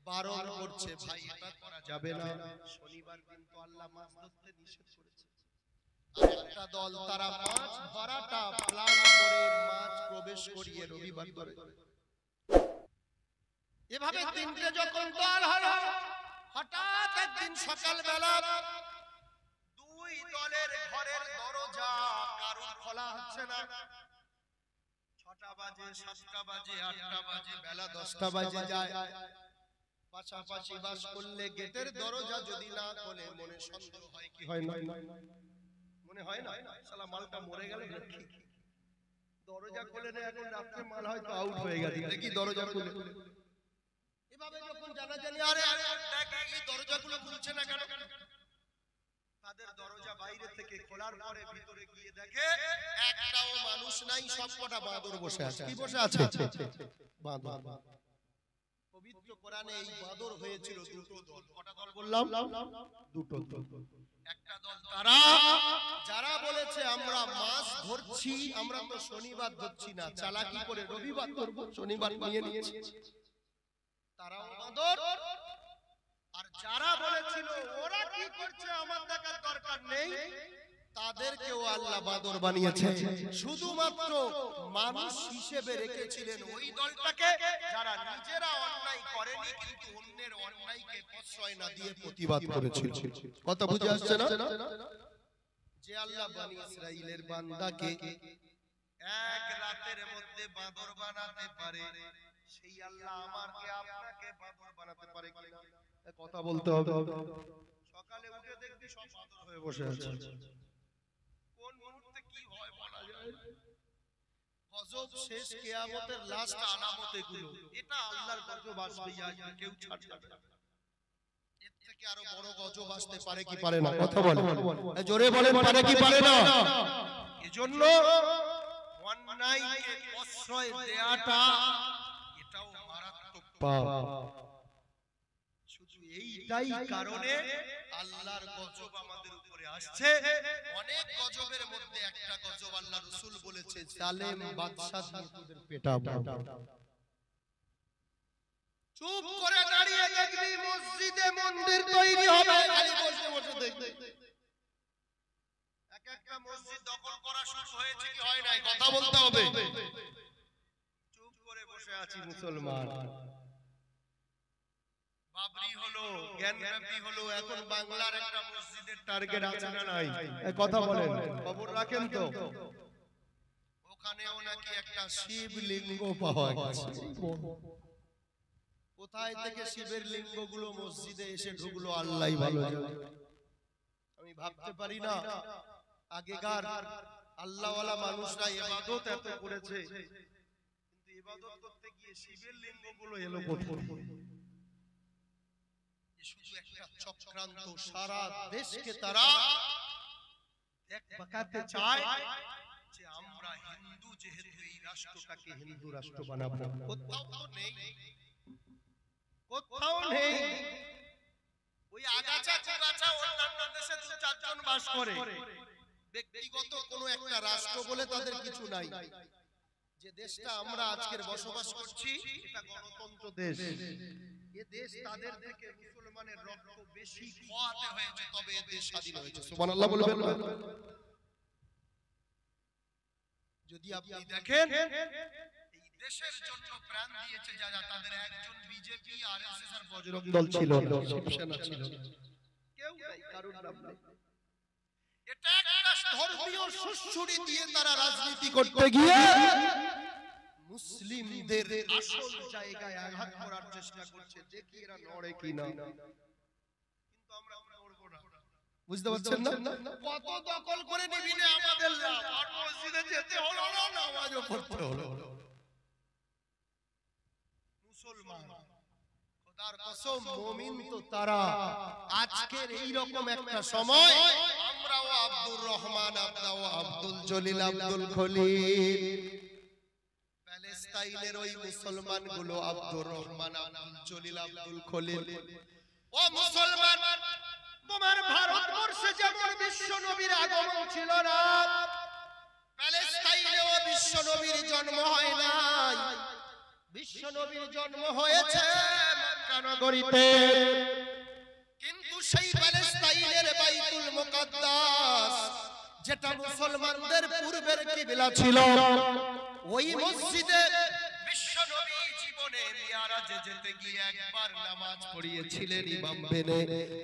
বারণ করছে, ভাই এটা করা যাবে না, শনিবার দিন তো আল্লাহ মাছ ধরতে নিষেধ করেছে। আর একটা দল তারা মাছ ধরাটা প্ল্যান করে মাছ প্রবেশ করিয়ে রবিবার ধরে। এভাবে তিনটে যখন দল হলো, হঠাৎ একদিন সকালবেলা দুই দলের ঘরের দরজা কারুর খোলা হচ্ছে না। 6টা বাজে, 7টা বাজে, 8টা বাজে, বেলা 10টা বাজে যায়। পাশাপাশি বাস করলে গেটের দরজা যদি না খোলে মনে সন্দেহ হয় কি হয় না? মনে হয় না শালা মালটা মরে গেল নাকি? দরজা খোলে না, এখন রাতে মাল হয়তো আউট হয়ে গেছে, দেখি দরজা খুলে। এভাবে যখন জানাজানি, আরে আরে দেখে এই দরজাগুলো খুলছে না কেন? তাদের দরজা বাইরে থেকে খোলার পরে ভিতরে গিয়ে দেখে একটাও মানুষ নাই, সবকটা বাঁদর বসে আছে। কি বসে আছে? বাঁদর। পবিত্র কোরআনে এই বাঁদর হয়েছিল দুটো দল। কটা দল বললাম? দুটো দল। একটা দল তারা যারা বলেছে আমরা মাছ ধরছি, আমরা তো শনিবার ধরছি না, চালাকি করে রবিবার ধরবো, শনিবার নিয়ে নিয়েছি, তারাও বাঁদর। আর যারা বলেছিল ওরা কি করছে আমার দেখার দরকার নেই, তাদেরকেও আল্লাহ বাঁদর বানিয়েছে। শুধুমাত্র মানুষ হিসেবে রেখেছিলেন ওই দলটাকে যারা নিজেরা অন্যায় করেনি কিন্তু অন্যের অন্যায়কে প্রশ্রয় না দিয়ে প্রতিবাদ করেছিল। কথা বুঝে আসছে না? যে আল্লাহ বনি ইসরাইলের বান্দাকে এক রাতের মধ্যে বাঁদর বানাতে পারে, সেই আল্লাহ আমাকে আপনাকে বাঁদর বানাতে পারে কিনা? কথা বলতে হবে। সকালে উঠে দেখবি সব বাঁদর হয়ে বসে আছে। কোন মুহূর্তে কি হয় বলা যায় না। গজব শেষ, কিয়ামতের লাস্ট আলামত এগুলো। এটা আল্লাহর গজব আসবে, কেউ ছাড়বে না। এর থেকে আরো বড় গজব আসতে পারে কি পারে না? কথা বলেন, জোরে বলেন, পারে কি পারে না? এজন্য অন্যায়কে প্রশ্রয় দেয়াটা এটাও মারাত্মক পাপ। শুধু এইটাই কারণে আল্লাহর গজব আমাদের উপরে আসছে। অনেক গজবের মধ্যে একটা গজব আল্লাহ রাসূল বলেছে, জালেম বাদশা দিয়ে তোদের পেটাবো। চুপ করে দাঁড়িয়ে দেখবি মসজিদে মন্দির তৈরি হবে, খালি বসে বসে দেখবি। এক একটা মসজিদ দখল করা শুরু হয়েছে কি হয় নাই? কথা বলতে হবে। চুপ করে বসে আছি মুসলমান। বাবরি হলো, জ্ঞানব্যাপী হলো, এখন বাংলার একটা মসজিদের টার্গেট আছে না নাই? কথা বলেন, খবর রাখেন তো। ওখানেও নাকি একটা শিবলিঙ্গ পাওয়া গেছে। কোথায় থেকে শিবের লিঙ্গগুলো মসজিদে এসে ঢুকলো আল্লাহই ভালো জানে। আমি ভাবতে পারি না আগেকার আল্লাহওয়ালা মানুষরা ইবাদত এত করেছে, কিন্তু ইবাদত করতে গিয়ে শিবের লিঙ্গগুলো এলো কোথায়? শুধু একটা চক্রান্ত, সারা দেশকে তারা দেখাতে চায় যে আমরা হিন্দু, যেহেতু এই রাষ্ট্রটাকে হিন্দু রাষ্ট্র বানাবো। কোথাও তো নেই, কোথাও নেই। ওই আগাছা কুগাছা অন্যান্য দেশে দু চারজন বাস করে, ব্যক্তিগত কোনো একটা রাষ্ট্র বলে তাদের কিছু নাই। যে দেশটা আমরা আজকের বসবাস করছি এটা গণতন্ত্র দেশ। এ দেশ তাদের থেকে মুসলমানের রক্ত বেশি খোয়াতে হয়েছে, তবে এ দেশ স্বাধীন হয়েছে। সুবহানাল্লাহ বলবেন। যদি আপনি দেখেন এই দেশের জন্য প্রাণ দিয়েছে যারা, তাদের একজন বিজেপি, আরএসএস আর বজরং দল ছিল না, শিবসেনা ছিল না, কেউ নাই, কারোর নাম নাই। এটা একটা ধর্মীয় সুসুড়ি দিয়ে তারা রাজনীতি করতে গিয়ে মুসলিমদের আসল জায়গায় আঘাত করার চেষ্টা করছে। দেখি এরা নড়ে কিনা, কিন্তু আমরা নড়বো না। বুঝতে পারছেন না? কত দখল করে নিবি না আমাদের লাভ, আর মসজিদে যেতে হলো না, নামাজও পড়তে হলো। মুসলমান খোদার কসম, মুমিন তো তারা। আজকের এই রকম একটা সময় আমরাও আব্দুর রহমান, আমরাও আব্দুল জলিল, আব্দুল খলিল, প্যালেস্টাইনের ওই মুসলমানগুলো আব্দুর রহমান, আব্দুল জলিল, আব্দুল খলিল। ও মুসলমান, তোমার ভারতবর্ষে যেমন বিশ্ব নবীর আগমন ছিল না, প্যালেস্টাইনেও বিশ্ব নবীর জন্ম হয় নাই। বিশ্ব নবীর জন্ম হয়েছে মক্কা নগরীতে, কিন্তু সেই প্যালেস্তাইনের বাইতুল মুকাদ্দাস যেটা মুসলমানদের পূর্বের কিবলা ছিল, ওই মসজিদে বিশ্ব নবী জীবনে মিরাজে যেতে গিয়ে একবার নামাজ পড়িয়েছিলেন ইমাম বেনে,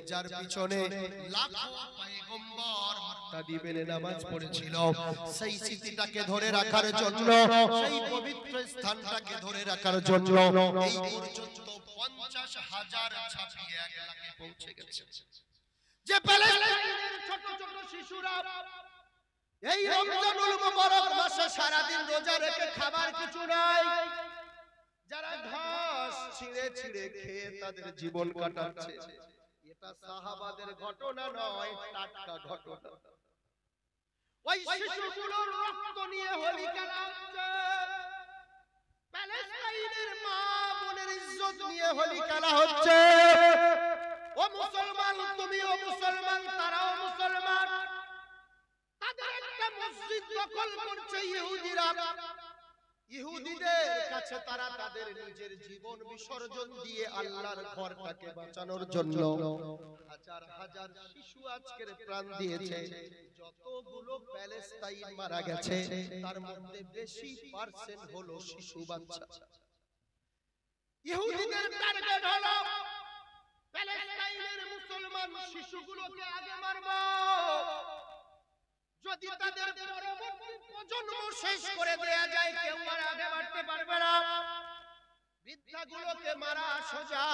যার পিছনে লাখো পয়গম্বর মুক্তাদি বেনে নামাজ পড়েছিল। সেই স্মৃতিটাকে ধরে রাখার জন্য, সেই পবিত্র স্থানটাকে ধরে রাখার জন্য এই পর্যন্ত 50,000 ছাপিয়ে 1 লাখে পৌঁছে গেছে। যে প্যালেস্টাইনের ছোট ছোট শিশুরা এই রমজানুল মুবারক মাসে সারা দিন রোজা রেখে খাবার কিছু নাই, যারা ঘাস ছিঁড়ে ছিঁড়ে খেয়ে তাদের জীবন কাটাচ্ছে, এটা সাহাবাদের ঘটনা নয়, টাটকা ঘটনা। ওই শিশুগুলোর রক্ত নিয়ে হোলি খেলা হচ্ছে, প্যালেস্টাইনের মা বোনের ইজ্জত নিয়ে হোলি খেলা হচ্ছে। ও মুসলমান, তুমিও মুসলমান, তারাও মুসলমান, তাদের একটা মসজিদ দখল করছে ইহুদিরা। ইহুদিদের কাছে তারা তাদের নিজের জীবন বিসর্জন দিয়ে আল্লাহর ঘরটাকে বাঁচানোর জন্য হাজার হাজার শিশু আজকের প্রাণ দিয়েছে। যতগুলো প্যালেস্তাইন মারা গেছে তার মধ্যে বেশি পার্সেন্ট হলো শিশু বাচ্চা। ইহুদিদের টার্গেট হলো প্যালেস্তাইনের মুসলমান শিশুগুলোকে আগে মারব, যদি তাদের পরবর্তী প্রজন্ম শেষ করে দেয়া যায় কেউ আর আগে বাড়তে পারবে না। বৃদ্ধাগুলোকে মারা সোজা,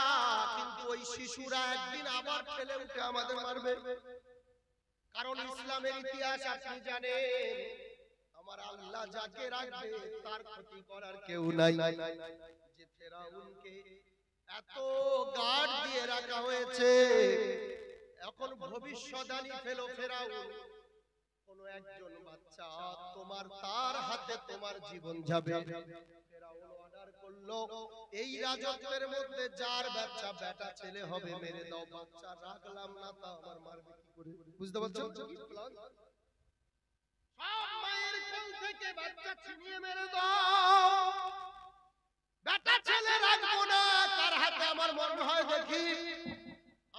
কিন্তু ওই শিশুরা একদিন আবার ফেলে উঠে আমাদের মারবে। কারণ ইসলামের ইতিহাস আপনি জানেন, আমার আল্লাহ যাকে রাখবে তার ক্ষতি করার কেউ নাই। যে ফেরাউনকে এত গার্ড দিয়ে রাখা হয়েছে, এখন ভবিষ্যদ্বাণী ফেলো ফেরাউন, কোন একজন বাচ্চা তোমার তার হাতে তোমার জীবন যাবে। ফেরাউন অর্ডার করলো এই রাজত্বের মধ্যে যার বাচ্চা বেটা ছেলে হবে মেরে দাও। বাচ্চা রাখলাম না, তা আমার মারবে কি করে? বুঝতে পারছো কি প্ল্যান? সব মায়ের কোল থেকে বাচ্চা ছিনিয়ে মেরে দাও, বেটা ছেলে রাখবো না, কার হাতে আমার মরণ হয় দেখি।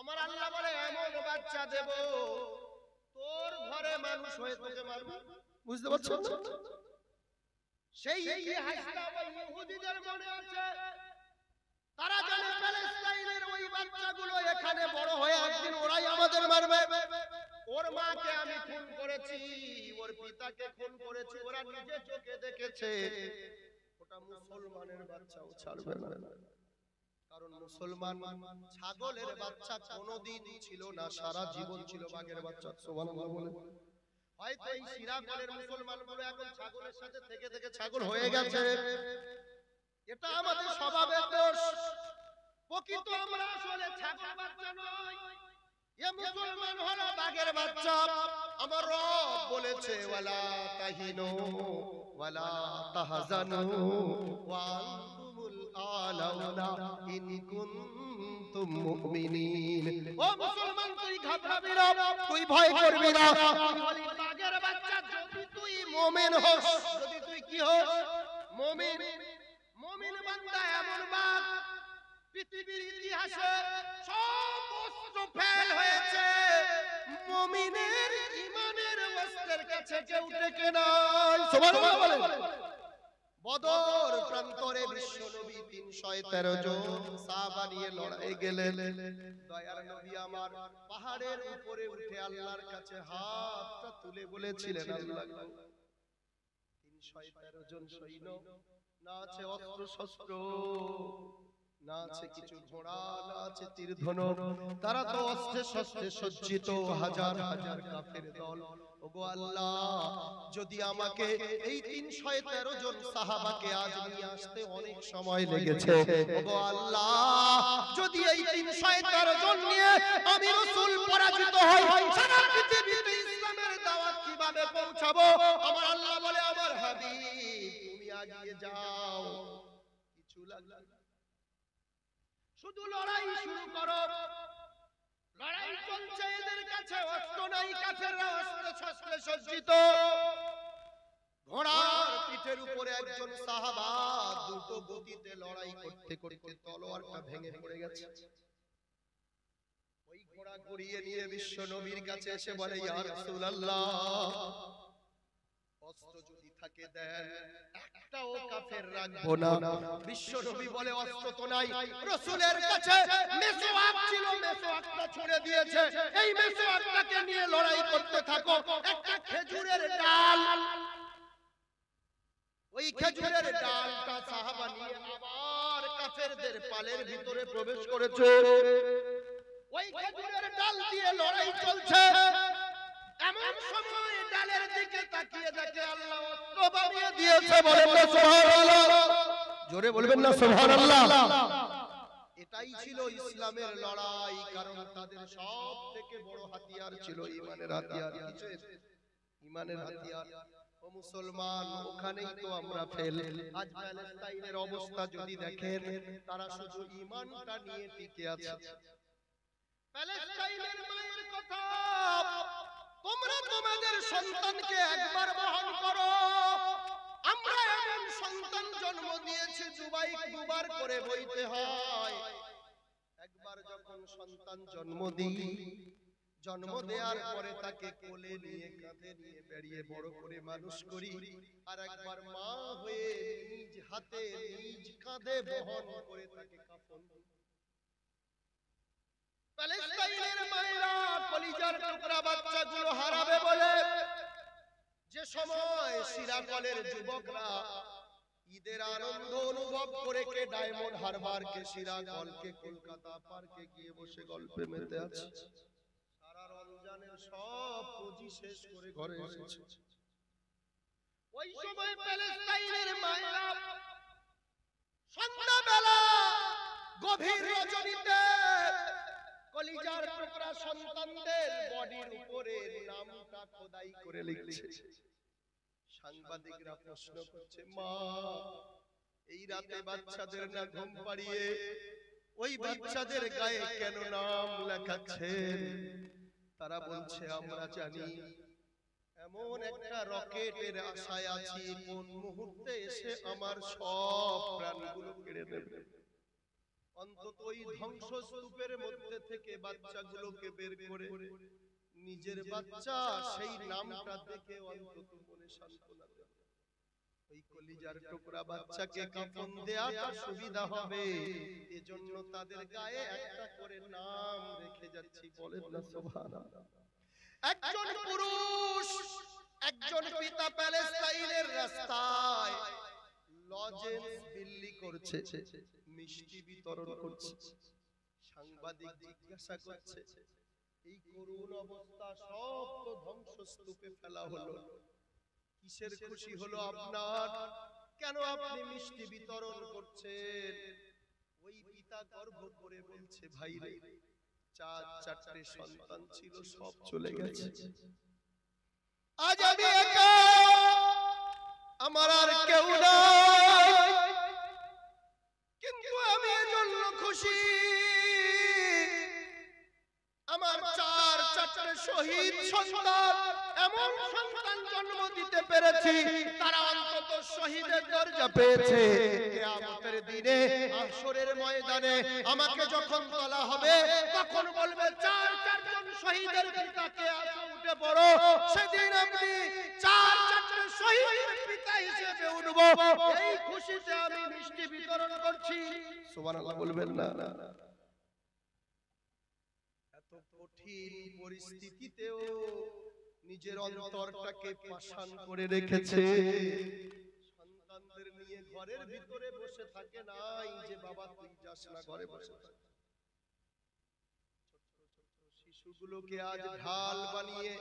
আমার আল্লাহ বলে এমন বাচ্চা দেব তোর ঘরে মানুষ হয়ে তোকে মারবে। বুঝতে পারছো? সেই ইতিহাসটা ওই ইহুদিদের মনে আছে। তারা জানে প্যালেস্টাইনের ওই বাচ্চাগুলো এখানে বড় হয়ে একদিন ওরাই আমাদের মারবে। ওর মাকে আমি খুন করেছি, ওর পিতাকে খুন করেছি, ওরা নিজে চোখে দেখেছে। ওটা মুসলমানের বাচ্চাও ছাড়বে না, কারণ মুসলমান ছাগলের বাচ্চা কোনোদিন ছিল না, সারা জীবন ছিল বাঘের বাচ্চা। সুবহানাল্লাহ বলে। হয়তো এই সিরাকলের মুসলমানগুলো এখন ছাগলের সাথে থেকে থেকে ছাগল হয়ে গেছে, এটা আমাদের স্বভাবের দোষ। প্রকৃত আমরা আসলে ছাগল বাচ্চা নয়, এ মুসলমান হলো বাঘের বাচ্চা। আমার রব বলেছে ওয়ালা তাহিনু ওয়ালা তাহজানু ওয়া আনতুমুল আলাউনা ইন কুনতুম মুমিনিন। ও মুসলমান, তুই ঘাবড়াবি না, তুই ভয় করবি না। বলি বাঘের বাচ্চা, যদি তুই মুমিন হোস, যদি তুই কি হোস? মুমিন। মুমিন বান্দা এমন বাঘ পৃথিবীর ইতিহাসে সব অস্ত্র ফেল হয়েছে, মুমিনের ঈমানের অস্ত্রের কাছে কেউ টেকে নাই। সুবহানাল্লাহ বলে। বদর প্রান্তরে বিশ্ব নবী 313 জন সাহাবা নিয়ে লড়াই গেলেন। দয়ার নবী আমার পাহাড়ের উপরে উঠে আল্লাহর কাছে হাতটা তুলে বলেছিলেন, আল্লাহ 313 জন সৈন্য, না আছে অস্ত্র শস্ত্র, না আছে কিছু ঘোড়া, না আছে তীর ধনুক, তারা তো অস্ত্রে শস্ত্রে সজ্জিত হাজার হাজার কাফের দল। ওগো আল্লাহ, যদি আমাকে এই 313 জন সাহাবাকে আজ নিয়ে আসতে অনেক সময় লেগেছে, ওগো আল্লাহ, যদি এই 313 জন নিয়ে আমি রাসূল পরাজিত হই, সারা পৃথিবীতে ইসলামের দাওয়াত কিভাবে পৌঁছাবো? আমার আল্লাহ বলে, আমার হাবিব তুমি এগিয়ে যাও, কিছু লাগবে না, শুধু লড়াই শুরু করো। লড়াই চলছে, এদের কাছে অস্ত্র নাই, কাফেররা অস্ত্র শস্ত্রে সজ্জিত। ঘোড়ার পিঠের উপরে একজন সাহাবা দ্রুত গতিতে লড়াই করতে করতে তলোয়ারটা ভেঙে পড়ে গেছে। ওই ঘোড়া ঘুরিয়ে নিয়ে বিশ্ব নবীর কাছে এসে বলে, ইয়া রাসূলুল্লাহ, অস্ত্র যদি থাকে দেন, একটাও কাফের রাখবো না। বিশ্ব নবী বলে, অস্ত্র তো নাই। রাসূলের কাছে মেসওয়াক ছিল, মেসওয়াকটা ছুঁড়ে দিয়েছে, এই মেসওয়াকটাকে নিয়ে লড়াই করতে থাকো। একটা খেজুরের ডাল, ওই খেজুরের ডালটা সাহাবা নিয়ে আবার কাফেরদের পালের ভিতরে প্রবেশ করেছে। ওই খেজুরের ডাল দিয়ে লড়াই চলছে। এমন সময় ডালের দিকে তাকিয়ে দেখে আল্লাহ অস্ত্র বাড়িয়ে দিয়েছে। বলেন না সুবহানাল্লাহ, জোরে বলবেন না সুবহানাল্লাহ। এটাই ছিল ইসলামের লড়াই, কারণ তাদের সব থেকে বড় হাতিয়ার ছিল ঈমানের হাতিয়ার। কিসের? ঈমানের হাতিয়ার। ও মুসলমান, ওখানেই তো আমরা ফেল। আজ প্যালেস্টাইনের অবস্থা যদি দেখেন, তারা শুধু ঈমানটা নিয়ে টিকে আছে। প্যালেস্টাইনের মায়ের কথা, তোমরা তোমাদের সন্তানকে একবার বহন করো। আমরা এমন সন্তান জন্ম দিয়েছি দুবার করে বইতে হয়। একবার যখন সন্তান জন্ম দিই, জন্ম দেওয়ার পরে তাকে কোলে নিয়ে কাঁধে নিয়ে বেরিয়ে বড় করে মানুষ করি, আর একবার মা হয়ে নিজ হাতে নিজ কাঁধে বহন করে তাকে কাফন দিই। প্যালেস্টাইনের মায়েরা কলিজার টুকরা বাচ্চাগুলো হারাবে বলে যে সময় সিরাকলের যুবকরা ঈদের আনন্দ অনুভব করে, কে ডায়মন্ড হারবার, কে সিরাকল, কে কলকাতা পার্কে গিয়ে বসে গল্পে মেতে আছে, সারা রমজানের সব পুঁজি শেষ করে ঘরে এসেছে। ওই সময় প্যালেস্টাইনের মায়েরা সন্ধ্যাবেলা গভীর রজনীতে কলিজার টুকরা সন্তানদের বডির উপরে নামটা খোদাই করে লিখছে। সাংবাদিকরা প্রশ্ন করছে, মা, এই রাতে বাচ্চাদের না ঘুম পাড়িয়ে ওই বাচ্চাদের গায়ে কেন নাম লেখাচ্ছেন? তারা বলছে, আমরা জানি এমন একটা রকেটের আশায় আছি, কোন মুহূর্তে এসে আমার সব প্রাণগুলো কেড়ে নেবে। অন্তত ওই ধ্বংসস্তূপের মধ্যে থেকে বাচ্চাগুলোকে বের করে নিজের বাচ্চা সেই নামটা দেখে অন্তত মনে সান্ত্বনা দেবে। ওই কলিজার টুকরা বাচ্চাকে কাফন দেওয়াটা সুবিধা হবে, এজন্য তাদের গায়ে একটা করে নাম রেখে যাচ্ছি। বলেন না সুবহানাল্লাহ। একজন পুরুষ, একজন পিতা প্যালেস্টাইনের রাস্তায় লজেন্স বিলি করছে, মিষ্টি বিতরণ করছে। সাংবাদিক জিজ্ঞাসা করছে, এই করুণ অবস্থা, সব তো ধ্বংসস্তূপে ফেলা হলো, কিসের খুশি হলো আপনার? কেন আপনি মিষ্টি বিতরণ করছেন? ওই পিতা গর্ব করে বলছে, ভাই রে, চারটে সন্তান ছিল, সব চলে গেছে। আজ আমি একা, আমার আর কেউ নাই, কিন্তু আমি এজন্য খুশি, আমার চারটে শহীদ সন্তান, এমন সন্তান জন্ম দিতে পেরেছি, তারা অন্তত শহীদের দরজা পেয়েছে। কিয়ামতের দিনে হাশরের ময়দানে আমাকে যখন তোলা হবে, তখন বলবে, চারজন শহীদের পিতাকে আসো, উঠে পড়ো। সেদিন আমি চারটে শহীদের পিতা হিসেবে উঠব। এই খুশিতে আমি মিষ্টি বিতরণ করছি। সুবহানাল্লাহ বলবেন না? এত কঠিন পরিস্থিতিতেও নিজের অন্তরটাকে পাষাণ করে রেখেছে। সন্তানদের নিয়ে ঘরের ভিতরে বসে থাকে নাই যে বাবা তুই যাস না, ঘরে বসে থাকে। শিশুগুলোকে আজ ঢাল বানিয়ে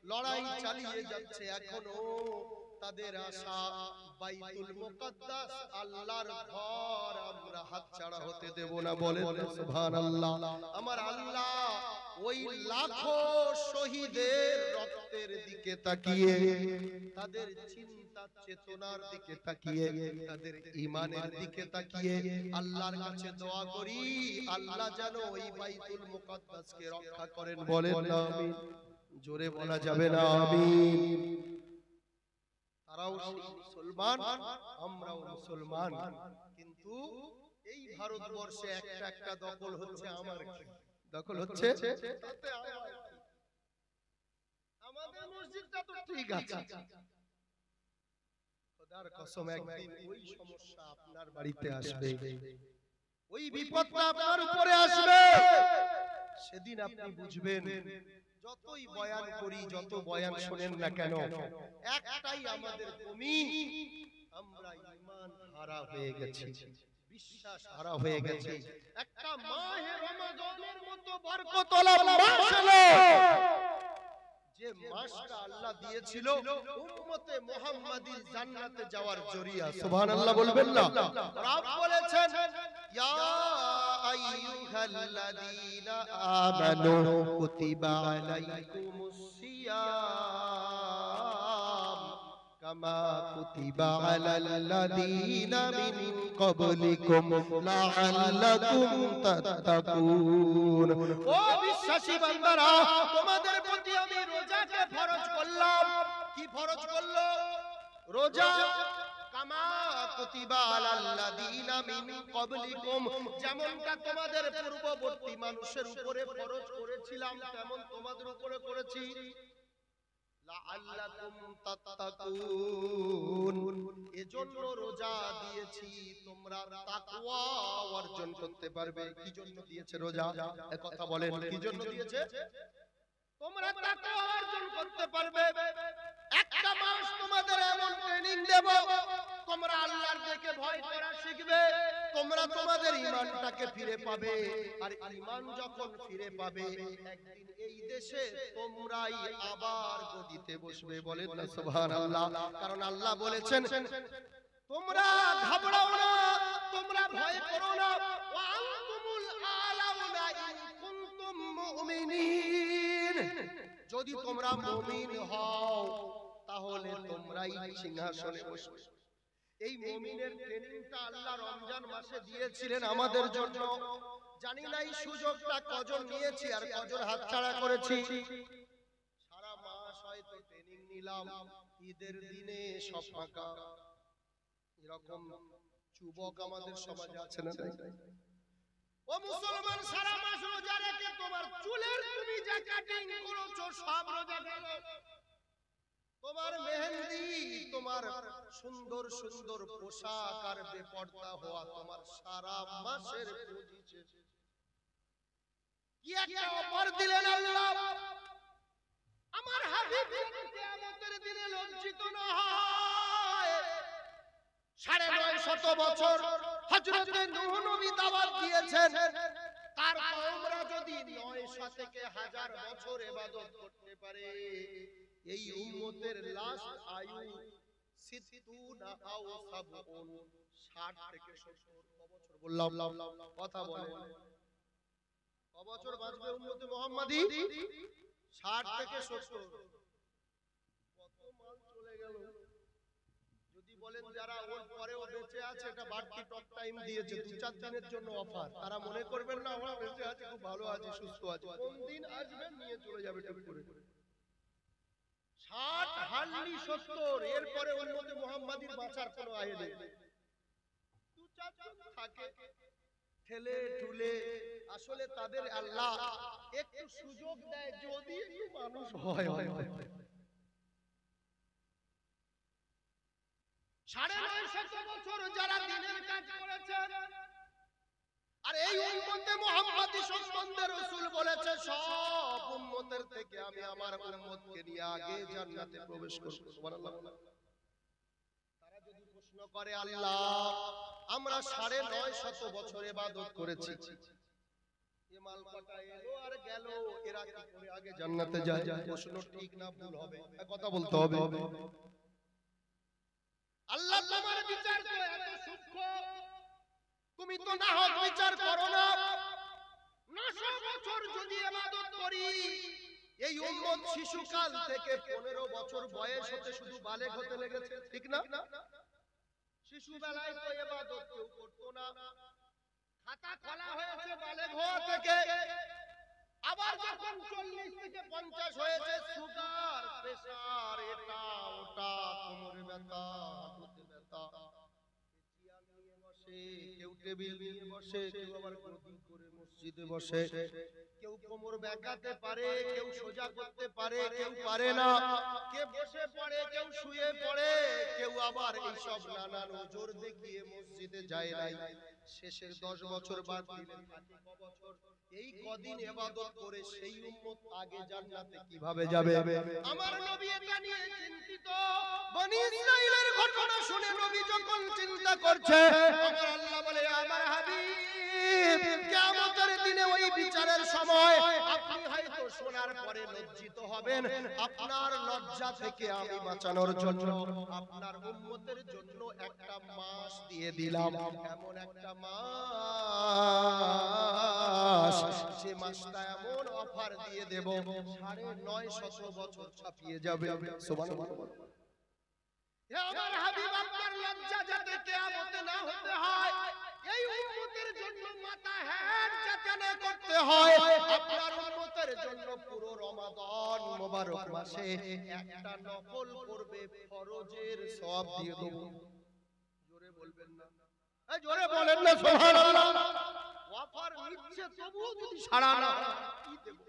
লড়াই চালিয়ে যাচ্ছে। এখনো তাদের আশা বাইতুল মুকাদ্দাস, আল্লাহর ঘর, আমরা হাতছাড়া হতে দেব না। বলেন সুবহানাল্লাহ। আমার আল্লাহ ওই লাখো শহীদের রক্তের দিকে তাকিয়ে, তাদের চিন্তা চেতনার দিকে তাকিয়ে, তাদের ঈমানের দিকে তাকিয়ে আল্লাহর কাছে দোয়া করি, আল্লাহ যেন ওই বাইতুল মুকাদ্দাসকে রক্ষা করেন। বলেন আমিন। জোরে বলা যাবে না আমিন? তারাও মুসলমান, আমরাও মুসলমান, কিন্তু এই ভারতবর্ষে একটা একটা দখল হচ্ছে। আমার দখল হচ্ছে, তাতে আমাদের মসজিদটা তো ঠিক আছে। খোদার কসম একদিন ওই সমস্যা আপনার বাড়িতে আসবে, ওই বিপদটা আপনার উপরে আসবে, সেদিন আপনি বুঝবেন। যতই বয়ান করি, যত বয়ান শোনেন না কেন, একটাই আমাদের কমি, আমরা ঈমান হারা হয়ে গেছি, বিশ্বাস হারা হয়ে গেছে। একটা মাহে রমাদানের মতো বরকতওয়ালা মাস এলো, যে মাসটা আল্লাহ দিয়েছিল উম্মতে মুহাম্মাদির জান্নাতে যাওয়ার জরিয়া। সুবহানাল্লাহ বলবেন না? রব বলেছেন, ইয়া আইয়ুহাল্লাযীনা আমানু কুতিবা আলাইকুমুস সিয়াম কামা কুতিবা আলাল্লাযীনা মিন ক্বাবলিকুম লাআল্লাকুম তাত্তাকুন। ও বিশ্বাসী বান্দারা, তোমাদের প্রতি আমি রোজাকে ফরজ করলাম। কি ফরজ করলো? রোজা। কামা কুতিবা আলাল্লাযীনা মিন ক্বাবলিকুম, যেমনটা তোমাদের পূর্ববর্তী মানুষের উপরে ফরজ করেছিলাম, তেমন তোমাদের উপরে করেছি। লাআল্লাকুম তাত্তাকুন, এজন্য রোজা দিয়েছি তোমরা তাকওয়া অর্জন করতে পারবে। কি জন্য দিয়েছে রোজা? এই কথা বলেন, কি জন্য দিয়েছে? তোমরা তাকওয়া অর্জন করতে পারবে। একটা মাস তোমাদের এমন ট্রেনিং দেব, তোমরা আল্লাহর দিকে ভয় করা শিখবে, তোমরা তোমাদের ঈমানটাকে ফিরে পাবে। আর ঈমান যখন ফিরে পাবে, একদিন এই দেশে তোমরাই আবার গদিতে বসবে। বলেন না সুবহানাল্লাহ? কারণ আল্লাহ বলেছেন, তোমরা ঘাবড়াও না, তোমরা ভয় করো না, ওয়া আনতুমুল আলাউনা ইন কুনতুম মুমিনিন, যদি তোমরা মুমিন হও তাহলে তোমরাই সিংহাসনে বসবে। এই মুমিনের ট্রেনিংটা আল্লাহ রমজান মাসে দিয়েছিলেন আমাদের জন্য। জানি না এই সুযোগটা কজন নিয়েছি আর কজন হাতছাড়া করেছি। সারা মাস হয়তো ট্রেনিং নিলাম, ঈদের দিনে সব ফাঁকা। এরকম যুবক আমাদের সমাজে আছে না? ও মুসলমান, সারা মাস রোজা রেখে তোমার চুলের তুমি যা কাটিং করেছো সব রোজা গেল। তোমার মেহেন্দি, তোমার সুন্দর সুন্দর পোশাক আর বেপরদা হওয়া, তোমার সারা মাসের পুঁজি শেষ। কি একটা অফার দিলেন আল্লাহ! আমার হাবিব কিয়ামতের দিনে লজ্জিত না হয়। ৯৫০ বছর হযরতে নূহ নবী দাওয়াত দিয়েছেন, তার কওমরা যদি ৯০০ থেকে ১০০০ বছর ইবাদত করতে পারে, এই উম্মতের লাস্ট আয়ু ৬০ আও ৭০, ৬০ থেকে ৭০ বছর। বললাম কথা বলে, ক বছর বাঁচবে উম্মতে মুহাম্মাদি? ৬০ থেকে ৭০। কত মাল চলে গেল। যদি বলেন যারা ওর পরেও বেঁচে আছে, এটা বাড়তি টক টাইম দিয়েছে, ২-৪ দিনের জন্য অফার, তারা মনে করবেন না আমরা বেঁচে আছি, খুব ভালো আছি, সুস্থ আছি। কোন দিন আসবেন নিয়ে চলে যাবে টুক করে। ৬০ হারলি ৭০, এরপরে উম্মতে মুহাম্মাদির বাঁচার কোনো আয় নেই। ২-৪ জন থাকে ঠেলে ঠুলে, আসলে তাদের আল্লাহ একটু সুযোগ দেয় যদি একটু মানুষ হয়। ৯৫০ বছর যারা দিনের কাজ করেছেন, আর এই উম্মতে মুহাম্মাদি সম্বন্ধে রাসূল বলেছে, সব উম্মতের থেকে আমি আমার উম্মতকে নিয়ে আগে জান্নাতে প্রবেশ করব। সুবহানাল্লাহ। তারা যদি প্রশ্ন করে, আল্লাহ আমরা ৯৫০ বছর ইবাদত করেছি, এ মাল কটা এলো আর গেল, এরা কি করে আগে জান্নাতে যায়? প্রশ্ন ঠিক না ভুল হবে? কথা বলতে হবে। আল্লাহ তোমার বিচার তো এত সূক্ষ্ম, তুমি তো না হক বিচার করো না। ৯০০ বছর যদি ইবাদত করি, এই উম্মত শিশুকাল থেকে ১৫ বছর বয়স হতে শুধু বালেগ হতে লেগেছে, ঠিক না? শিশু বেলায় তো ইবাদত কেউ করতো না, খাতা খোলা হয়েছে বালেগ হওয়া থেকে। আবার যখন 40 থেকে 50 হয়েছে সুগার প্রেসার এটা ওটা কোমরে ব্যথা হাঁটুতে ব্যথা চেয়ার নিয়ে বসে কেউ টেবিল নিয়ে বসে কেউ আবার গদি করে মসজিদে বসে কেউ কোমর বেঁকাতে পারে কেউ সোজা করতে পারে কেউ পারে না কেউ বসে পড়ে কেউ শুয়ে পড়ে কেউ আবার এই সব নানান ওজোর দেখিয়ে মসজিদে যায় নাই শেষের 10 বছর বাদ দিলে 30 বছর এই কদিন ইবাদত করে সেই উম্মত আগে জান্নাতে কিভাবে যাবে আমার নবী এটা নিয়ে চিন্তিত বনি ইসরাইলের ঘটনা শুনে নবী যখন চিন্তা করছে আমার আল্লাহ বলে আমার হাবিব কিয়ামতের দিনে ওই বিচারের সময় আপনি হয়তো শোনার পরে লজ্জিত হবেন আপনার লজ্জা থেকে আমি বাঁচানোর জন্য আপনার উম্মতের জন্য একটা মাস দিয়ে দিলাম এমন একটা মাস যে মাসটা এমন অফার দিয়ে দেব 950 বছর ছাপিয়ে যাবে সুবহানাল্লাহ হে আমার হাবিব আপনার লজ্জা যাতে কিয়ামতে না হতে হয় এই উম্মতের জন্য মাথা হেট যাতে না করতে হয় আপনার উম্মতের জন্য পুরো রমাদান মোবারক মাসে একটা নফল করবে ফরজের সওয়াব দিয়ে দেব জোরে বলবেন না এই জোরে বলেন না সুবহানাল্লাহ অফার নিচ্ছে তবুও যদি সাড়া না কি দেব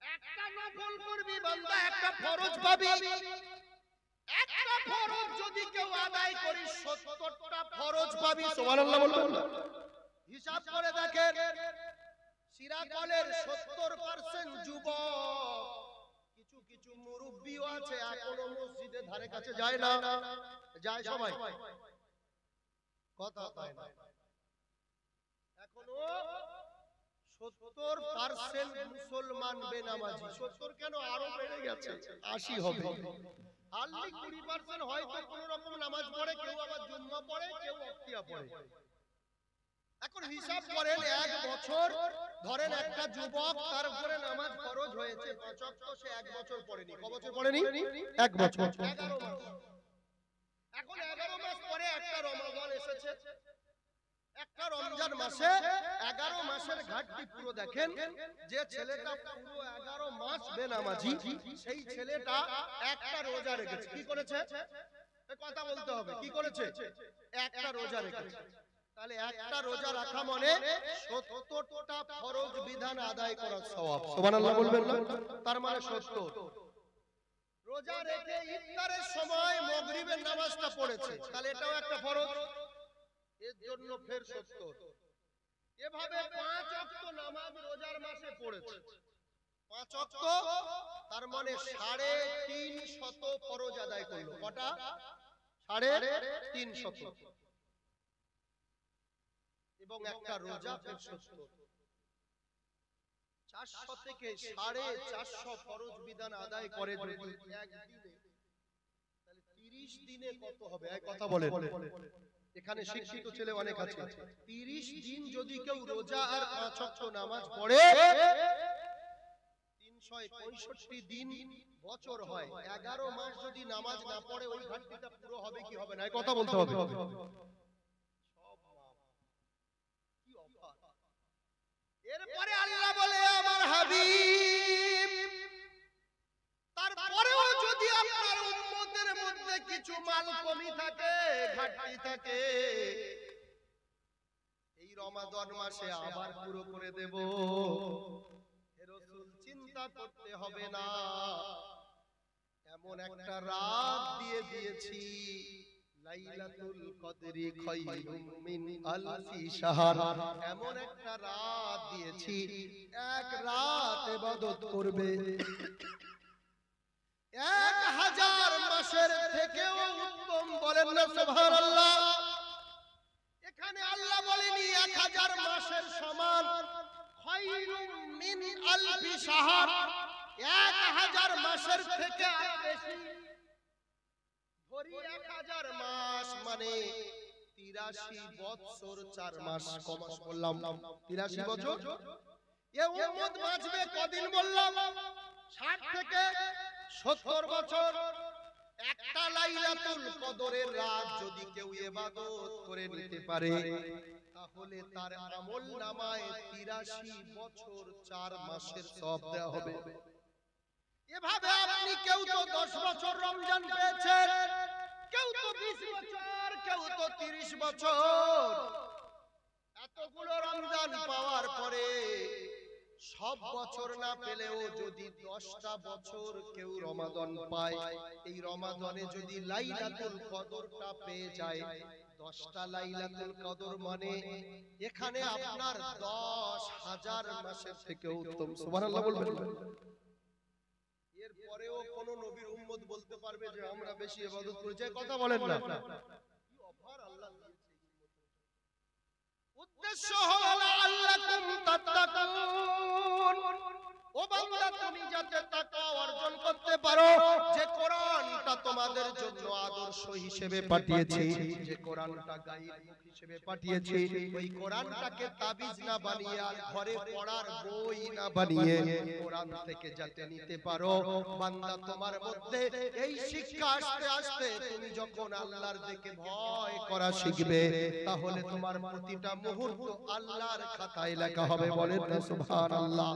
একটা নফল করবি বান্দা একটা ফরজ পাবি একটা ফরজ যদি কেউ আদায় করি 70টা ফরজ পাবি সুবহানাল্লাহ বলবেন হিসাব করে দেখেন সিরাকলের 70% যুবক কিছু কিছু মুরব্বিও আছে এখনো মসজিদের ধারে কাছে যায় না যায় সবাই কথা হয় না এখনো 70% মুসলমান বেনামাজি 70 কেন আরো বেড়ে গেছে 80 হবে আল্লি 20% হয়তো কোন রকম নামাজ পড়ে কেউ আবার জুম্মা পড়ে কেউ ওয়াক্তিয়া পড়ে এখন হিসাব করেন এক বছর ধরেন একটা যুবক তার উপরে নামাজ ফরজ হয়েছে 5 ওয়াক্ত সে এক বছর পড়েনি ক বছর পড়েনি এক বছর 11 মাস এখন 11 মাস পরে একটা রমাদান এসেছে একটা রমজান মাসে 11 মাসের ঘাটতি পুরো দেখেন যে ছেলেটা পুরো 11 মাস বেনামাজি সেই ছেলেটা একটা রোজা রেখেছে কি করেছে এই কথা বলতে হবে কি করেছে একটা রোজা রেখেছে তাহলে একটা রোজা রাখা মানে 70টা ফরজ বিধান আদায় করার সওয়াব সুবহানাল্লাহ বলবেন না তার মানে 70 রোজা রেখে ইফতারের সময় মাগরিবের নামাজটা পড়েছে তাহলে এটাও একটা ফরজ এর জন্য ফের 70 এভাবে 5 ওয়াক্ত নামাজ রোজার মাসে পড়েছে 5 ওয়াক্ত তার মানে 350 ফরজ আদায় করলো কটা 350 এবং একটা রোজা ফের 70 400 থেকে 450 ফরজ বিধান আদায় করে যদি একদিনে তাহলে 30 দিনে কত হবে এই কথা বলেন এখানে শিক্ষিত ছেলে অনেক আছে 30 দিন যদি কেউ রোজা আর 5 ওয়াক্ত নামাজ পড়ে 365 দিন বছর হয় 11 মাস যদি নামাজ না পড়ে ওই ঘাটতিটা পুরো হবে কি হবে না এই কথা বলতে হবে সব কি অফার এরপরে আল্লাহ বলে আমার হাবিব তারপরেও যদি আপনার উম্মতের মধ্যে কিছু মাল কমি থাকে ঘাটতি থাকে এই রমাদান মাসে আবার পুরো করে দেব হে রাসূল চিন্তা করতে হবে না এমন একটা রাত দিয়ে দিয়েছি লাইলাতুল কদরি খায়রুম মিন আলফি শাহর এমন একটা রাত দিয়েছি এক রাত ইবাদত করবে 1000 মাসের থেকেও উত্তম বলেন না সুবহানাল্লাহ এখানে আল্লাহ বলেনি 1000 মাসের সমান খায়রুম মিন আলফি শাহর 1000 মাসের থেকে বেশি ধরি 1000 মাস মানে 83 বছর 4 মাস কমাস বললাম 83 বছর এ উম্মত বাঁচবে কদিন বললাম 60 থেকে 70 বছর একটা লাইলাতুল কদরের রাত যদি কেউ ইবাদত করে নিতে পারে তাহলে তার আমল নামায় 83 বছর 4 মাসের সওয়াব দেওয়া হবে। এভাবে আপনি কেউ তো 10 বছর রমজান পেয়েছেন, কেউ তো 20 বছর, কেউ তো 30 বছর। এতগুলো রমজান পাওয়ার পরে সব বছর না পেলেও যদি 10টা বছর কেউ রমাদান পায়, এই রমাদানে যদি লাইলাতুল কদরটা পেয়ে যায়, 10টা লাইলাতুল কদর মানে এখানে আপনার 10,000 মাসের থেকে উত্তম। সুবহানাল্লাহ বলবেন। এরপরেও কোন নবীর উম্মত বলতে পারবে যে আমরা বেশি ইবাদত করেছি? কথা বলেন না। কি অফার আল্লাহ দিয়েছে। উদ্দেশ্য হলো আল্লাকুম তাত্তাকুন। ও বান্দা, তুমি যাতে তাকওয়া অর্জন করতে পারো, যে কোরআনটা তোমাদের জন্য আদর্শ হিসেবে পাঠিয়েছি, যে কোরআনটা গাইড বুক হিসেবে পাঠিয়েছি, ওই কোরআনটাকে তাবিজ না বানিয়ে আর ঘরে পড়ার বই না বানিয়ে কোরআন থেকে যাতে নিতে পারো। বান্দা, তোমার মধ্যে এই শিক্ষা আসতে আসতে তুমি যখন আল্লাহর দিকে ভয় করা শিখবে, তাহলে তোমার প্রতিটা মুহূর্ত আল্লাহর খাতায় লেখা হবে। বলেন না সুবহানাল্লাহ।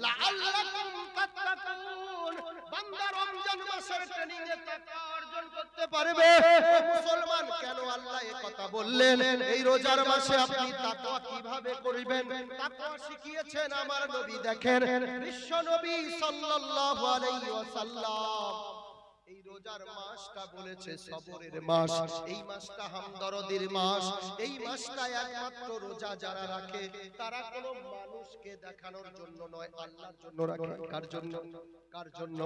লাআল্লাকুম তাত্তাকুন। বান্দা রমজান মাসের ট্রেনিং এ তাকওয়া অর্জন করতে পারবে। ও মুসলমান, কেন আল্লাহ এই কথা বললেন? এই রোজার মাসে আপনি তাকওয়া কিভাবে করবেন তাকওয়া শিখিয়েছেন আমার নবী। দেখেন, বিশ্ব নবী সাল্লাল্লাহু আলাইহি ওয়াসাল্লাম এই রোজার মাসটা বলেছে সবরের মাস, এই মাসটা হামদরদির মাস, এই মাসটা একমাত্র রোজা যারা রাখে তারা কোনো মানুষকে দেখানোর জন্য নয়, আল্লাহর জন্য রাখে। কার জন্য? কার জন্য?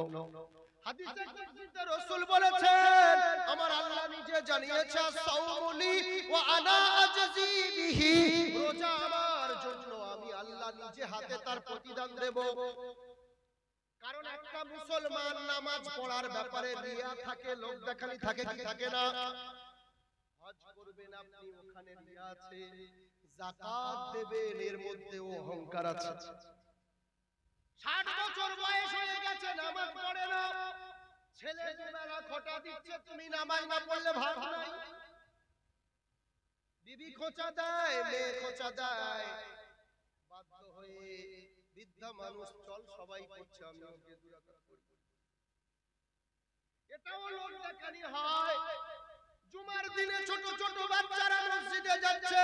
হাদিসে কুদসিতে রাসূল বলেছেন, আমার আল্লাহ নিজে জানিয়েছে, সাওমুলি ওয়া আনা আজজি বিহি। রোজা আমার জন্য, আমি আল্লাহ নিজে হাতে তার প্রতিদান দেব। কারণ একটা মুসলমান নামাজ পড়ার ব্যাপারে রিয়া থাকে, লোক দেখানি থাকে, কি থাকে না? হজ করবেন আপনি, ওখানে রিয়া আছে। যাকাত দেবেন, এর মধ্যেও অহংকার আছে। 60 বছর বয়স হয়ে গেছে, নামাজ পড়ে না। ছেলে দুবেলা খোটা দিচ্ছে, তুমি নামাজ না পড়লে ভাত নাই। বিবি খোঁচা দেয়, মেয়ে খোঁচা দেয়। বাধ্য হয়ে বৃদ্ধা মানুষ, চল সবাই করছে, আমি ওকে 2 রাকাত পড়ব। এটাও লোক দেখানি হয়। জুমার দিনে ছোট ছোট বাচ্চারা মসজিদে যাচ্ছে,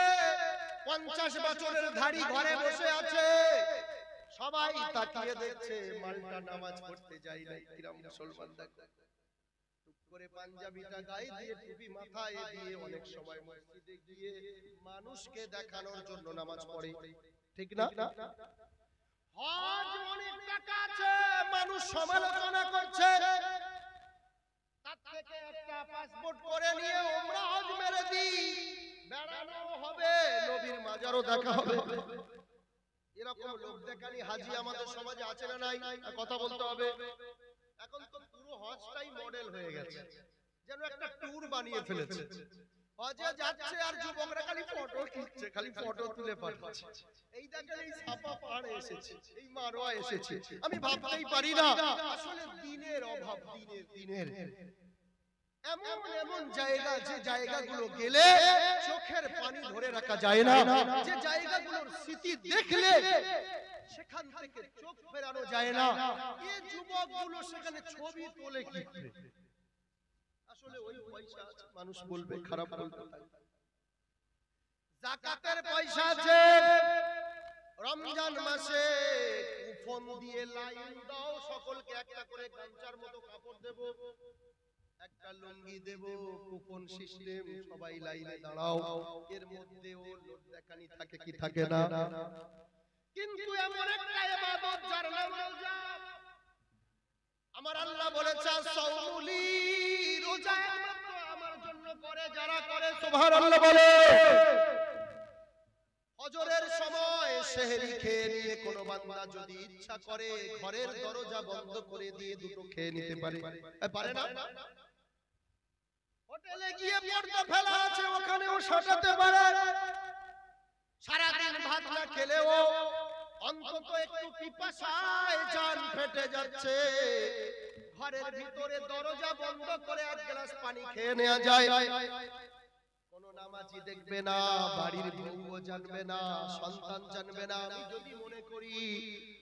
50 বছরের ধাড়ি ঘরে বসে আছে, সবাই তাকিয়ে দেখছে, মালটা নামাজ পড়তে যায় না। কিরাম মুসলমান দেখো, টুক করে পাঞ্জাবিটা গায়ে দিয়ে, টুপি মাথায় দিয়ে অনেক সময় মসজিদে গিয়ে মানুষকে দেখানোর জন্য নামাজ পড়ে, ঠিক না? হজ অনেক টাকা আছে, মানুষ সমালোচনা করছে, তার থেকে একটা পাসপোর্ট করে নিয়ে ওমরা হজ মেরে দিই, বেড়ানো হবে, নবীর মাজারও দেখা হবে। এরকম লোক দেখানি হাজি আমাদের সমাজে আছে না নাই? কথা বলতে হবে। এখন তো পুরো হজটাই মডেল হয়ে গেছে, যেন একটা ট্যুর বানিয়ে ফেলেছে। হজে যাচ্ছে আর যুবকরা খালি ফটো খিঁচছে, খালি ফটো তুলে পাঠাচ্ছে। এই দেখেন, এই সাফা পাহাড়ে এসেছে, এই মারোয়া এসেছে, আমি ভাবতেই পারি না আসলে দিনের অভাব, দিনের এমন এমন জায়গা, যে জায়গাগুলো গেলে চোখের পানি ধরে রাখা যায় না, যে জায়গাগুলোর স্মৃতি দেখলে সেখান থেকে চোখ ফেরানো যায় না, এই যুবকগুলো সেখানে ছবি তোলে কি করে? আসলে ওই পয়সা আছে, মানুষ বলবে, খারাপ বলবে। যাকাতের পয়সা আছে, রমজান মাসে কুপন দিয়ে লাইন দাও, সকলকে একটা করে গামছার মতো কাপড় দেব, একটা লুঙ্গি দেব, কুপন সিস্টেম, সবাই লাইনে দাঁড়াও। এর মধ্যেও লোক দেখানি থাকে, কি থাকে না? কিন্তু এমন একটা ইবাদত যার নাম রোজা, আমার আল্লাহ বলেছে, সাওমুলি, রোজা একমাত্র আমার জন্য করে যারা করে, সুবহানাল্লাহ বলে। ফজরের সময় সেহরি খেয়ে নিয়ে কোন বান্দা যদি ইচ্ছা করে ঘরের দরজা বন্ধ করে দিয়ে 2টো খেয়ে নিতে পারে, পারে না? হোটেলে গিয়ে পর্দা ফেলা আছে, ওখানেও সাজাতে পারে। সারাদিন ভাত না খেলেও অন্তত একটু পিপাসায় জান ফেটে যাচ্ছে, ঘরের ভিতরে দরজা বন্ধ করে এক গ্লাস পানি খেয়ে নেওয়া যায়। কোন নামাজি দেখবে না, বাড়ির বউও জানবে না, সন্তান জানবে না। আমি যদি মনে করি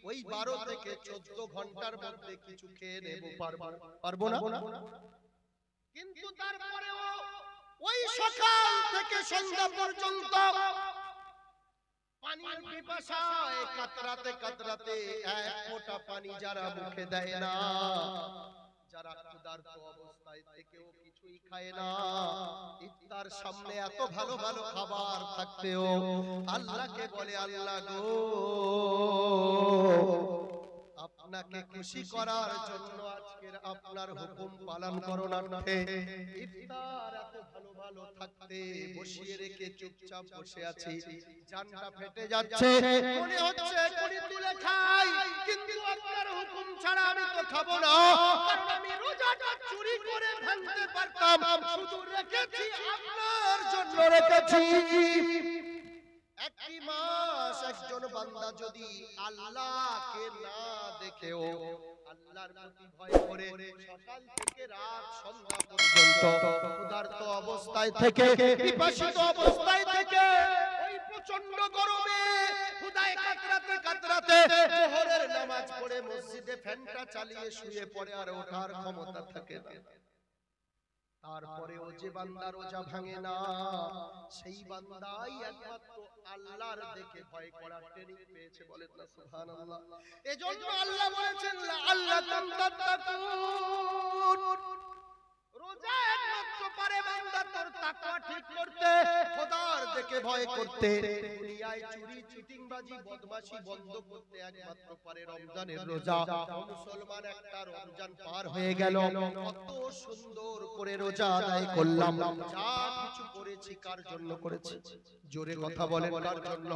ওই 12 থেকে 14 ঘন্টার মধ্যে কিছু খেয়ে নেব, পারবো না? কিন্তু তারপরেও ওই সকাল থেকে সন্ধ্যা পর্যন্ত পানির পিপাসায় কাতরাতে কাতরাতে এক ফোঁটা পানি যারা মুখে দেয় না, যারা ক্ষুধার্ত অবস্থায় থেকেও কিছুই খায় না, ইফতার সামনে এত ভালো ভালো খাবার থাকতেও আল্লাহকে বলে, আল্লাহ গো, আপনাকে খুশি করার জন্য আজকের আপনার হুকুম পালন করণার্থে ইফতার এত ভালো ভালো থাকতে বসিয়ে রেখে চুপচাপ বসে আছি। জানটা ফেটে যাচ্ছে, মনে হচ্ছে কোনি তুলে খাই, কিন্তু আপনার হুকুম ছাড়া আমি তো খাবো না, কারণ আমি রোজাটা চুরি করে ভাঙতে পারতাম, শুধু রেখেছি আপনার জন্য রেখেছি। একটি মাস একজন বান্দা যদি আল্লাহকে না দেখেও আল্লাহর প্রতি ভয় করে সকাল থেকে রাত সন্ধ্যা পর্যন্ত ক্ষুধার্ত অবস্থায় থেকে, পিপাসিত অবস্থায় থেকে, ওই প্রচন্ড গরমে ক্ষুধায় কাতরাতে কাতরাতে যোহরের নামাজ পড়ে মসজিদে ফ্যানটা চালিয়ে শুয়ে পড়ে, আর ওঠার ক্ষমতা থাকে না, তারপরেও যে বান্দা রোজা ভাঙে না, সেই বান্দাই একমাত্র আল্লাহর দেখে ভয় করার ট্রেনিং পেয়েছে। বলেন না সুবহানাল্লাহ। এজন্য আল্লাহ বলেছেন লাআল্লাকুম তাত্তাকুন, রোজা একমাত্র পারে বান্দা তোর তাকওয়া ঠিক করতে, খোদার দেখে ভয় করতে, দুনিয়ায় চুরি চিটিংবাজি বদমাশি বন্ধ করতে একমাত্র পারে রমজানের রোজা। মুসলমান একটা রমজান পার হয়ে গেল, কত সুন্দর করে রোজা আদায় করলাম, যা কিছু করেছি কার জন্য করেছি? জোরে কথা বলেন, কার জন্য?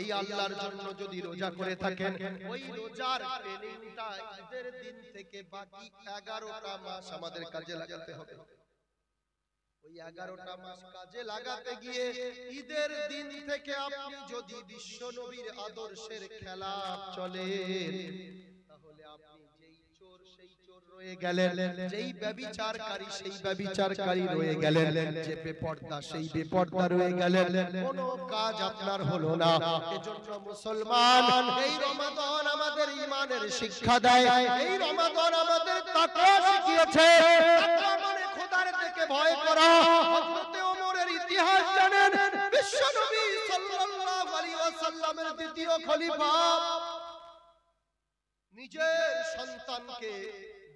এই আল্লাহর জন্য যদি রোজা করে থাকেন, ওই রোজার ট্রেনিংটা ঈদের দিন থেকে বাকি 11টা মাস আমাদের কাজে লাগাতে হবে। ওই 11টা মাস কাজে লাগাতে গিয়ে ঈদের দিন থেকে আপনি যদি বিশ্ব নবীর আদর্শের খেলা চলে, তাহলে আপনি যেই চোর সেই চোর রয়ে গেলেন, যেই ব্যভিচারকারী সেই ব্যভিচারকারী রয়ে গেলেন, যে বেপরদা সেই বেপরদা রয়ে গেলেন, কোনো কাজ আপনার হলো না। এজন্য মুসলমান, এই রমাদান আমাদের ঈমানের শিক্ষা দেয়, এই রমাদান আমাদের তাকওয়া শিখিয়েছে। তাকওয়া মানে খোদার থেকে ভয় করা। হযরত ওমরের ইতিহাস জানেন, বিশ্বনবী সাল্লাল্লাহু আলাইহি ওয়াসাল্লামের দ্বিতীয় খলিফা নিজের সন্তানকে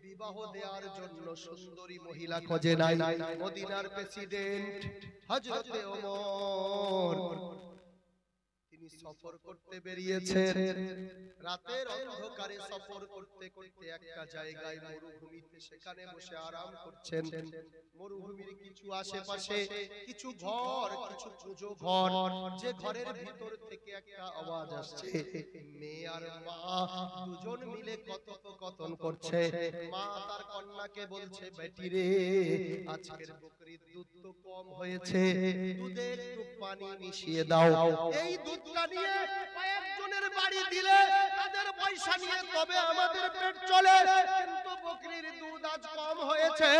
বিবাহ দেওয়ার জন্য সুন্দরী মহিলা খোঁজে নাই, মদিনার প্রেসিডেন্ট হযরত ওমর তিনি সফর করতে বেরিয়েছেন। রাতের অন্ধকারে সফর করতে করতে একটা জায়গায় মরুভূমিতে সেখানে বসে আরাম করছেন। মরুভূমির কিছু আশেপাশে কিছু ঘর, কিছু পুজো ঘর, যে ঘরের ভিতর থেকে একটা আওয়াজ আসছে, মেয়ে আর মা দুজন মিলে কথোপকথন করছে। মা তার কন্যাকে বলছে, বেটি রে, আজকের বকরির দুধ তো কম হয়েছে, দুধে একটু পানি মিশিয়ে দাও। এই দুধটা নিয়ে কয়েকজনের বাড়ি দিলে তাদের পয়সা নিয়ে তবে আমাদের পেট চলে, কিন্তু বকরির দুধ আজ কম হয়েছে,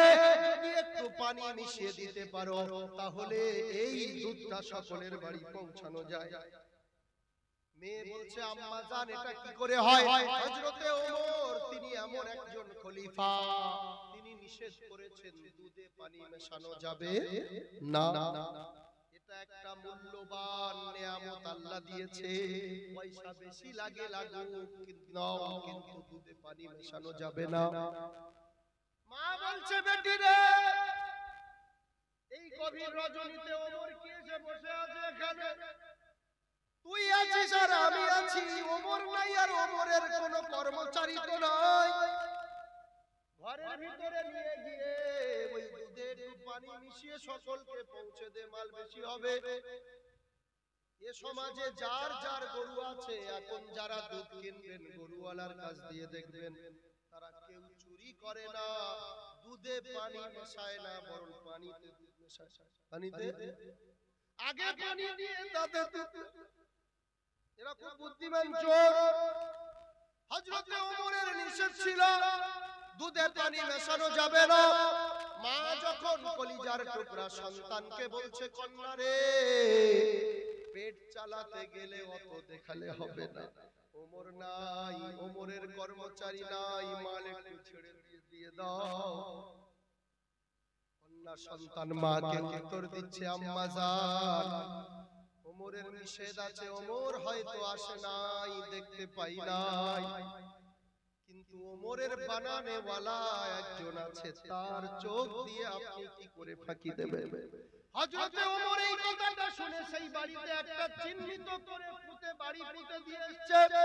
যদি একটু পানি মিশিয়ে দিতে পারো তাহলে এই দুধটা সকলের বাড়ি পৌঁছানো যায়। মেয়ে বলছে, আম্মা জান, এটা কি করে হয়? হযরতে ওমর তিনি এমন একজন খলিফা, তিনি নিষেধ করেছেন দুধে পানি মেশানো যাবে না। এটা একটা মূল্যবান নিয়ামত আল্লাহ দিয়েছে, পয়সা বেশি লাগে লাগুক, কিন্তু দুধে পানি মেশানো যাবে না। মা বলছে, বেটি রে, এই গভীর রজনীতে ওমর কি এসে বসে আছে এখানে? তুই আছিস আর আমি আছি, ওমর নাই আর ওমরের কোন কর্মচারী তো নাই। ঘরের ভিতরে নিয়ে গিয়ে ওই দুধে একটু পানি মিশিয়ে সকলকে পৌঁছে দে, মাল বেশি হবে। এ সমাজে যার যার গরু আছে, এখন যারা দুধ কিনবেন গরুওয়ালার কাছ দিয়ে দেখবেন তারা কেউ চুরি করে না, দুধে পানি মেশায় না, বরং পানিতে দুধ মেশায়। পানিতে আগে পানি দিয়ে তাতে এরা খুব বুদ্ধিমান চোর। হযরত ওমরের নিষেধ ছিল দুধে পানি মেশানো যাবে না। মা যখন কলিজার টুকরা সন্তানকে বলছে কন্যা রে পেট চালাতে গেলে অত দেখালে হবে না, ওমর নাই, ওমরের কর্মচারী নাই, মাল একটু ছেড়ে দিয়ে দাও। কন্যা সন্তান মাকে উত্তর দিচ্ছে আম্মা জান ওমরের নিষেধ আছে, ওমর হয়তো আসে নাই, দেখতে পাই নাই, কিন্তু ওমরের বানানে ওয়ালা একজন আছে, তার চোখ দিয়ে আপনি কি করে ফাঁকি দেবেন? হযরতে ওমর এই কথাটা শুনে সেই বাড়িতে একটা চিহ্নিত করে পুঁতে বাড়ি পুঁতে দিয়ে এসেছে।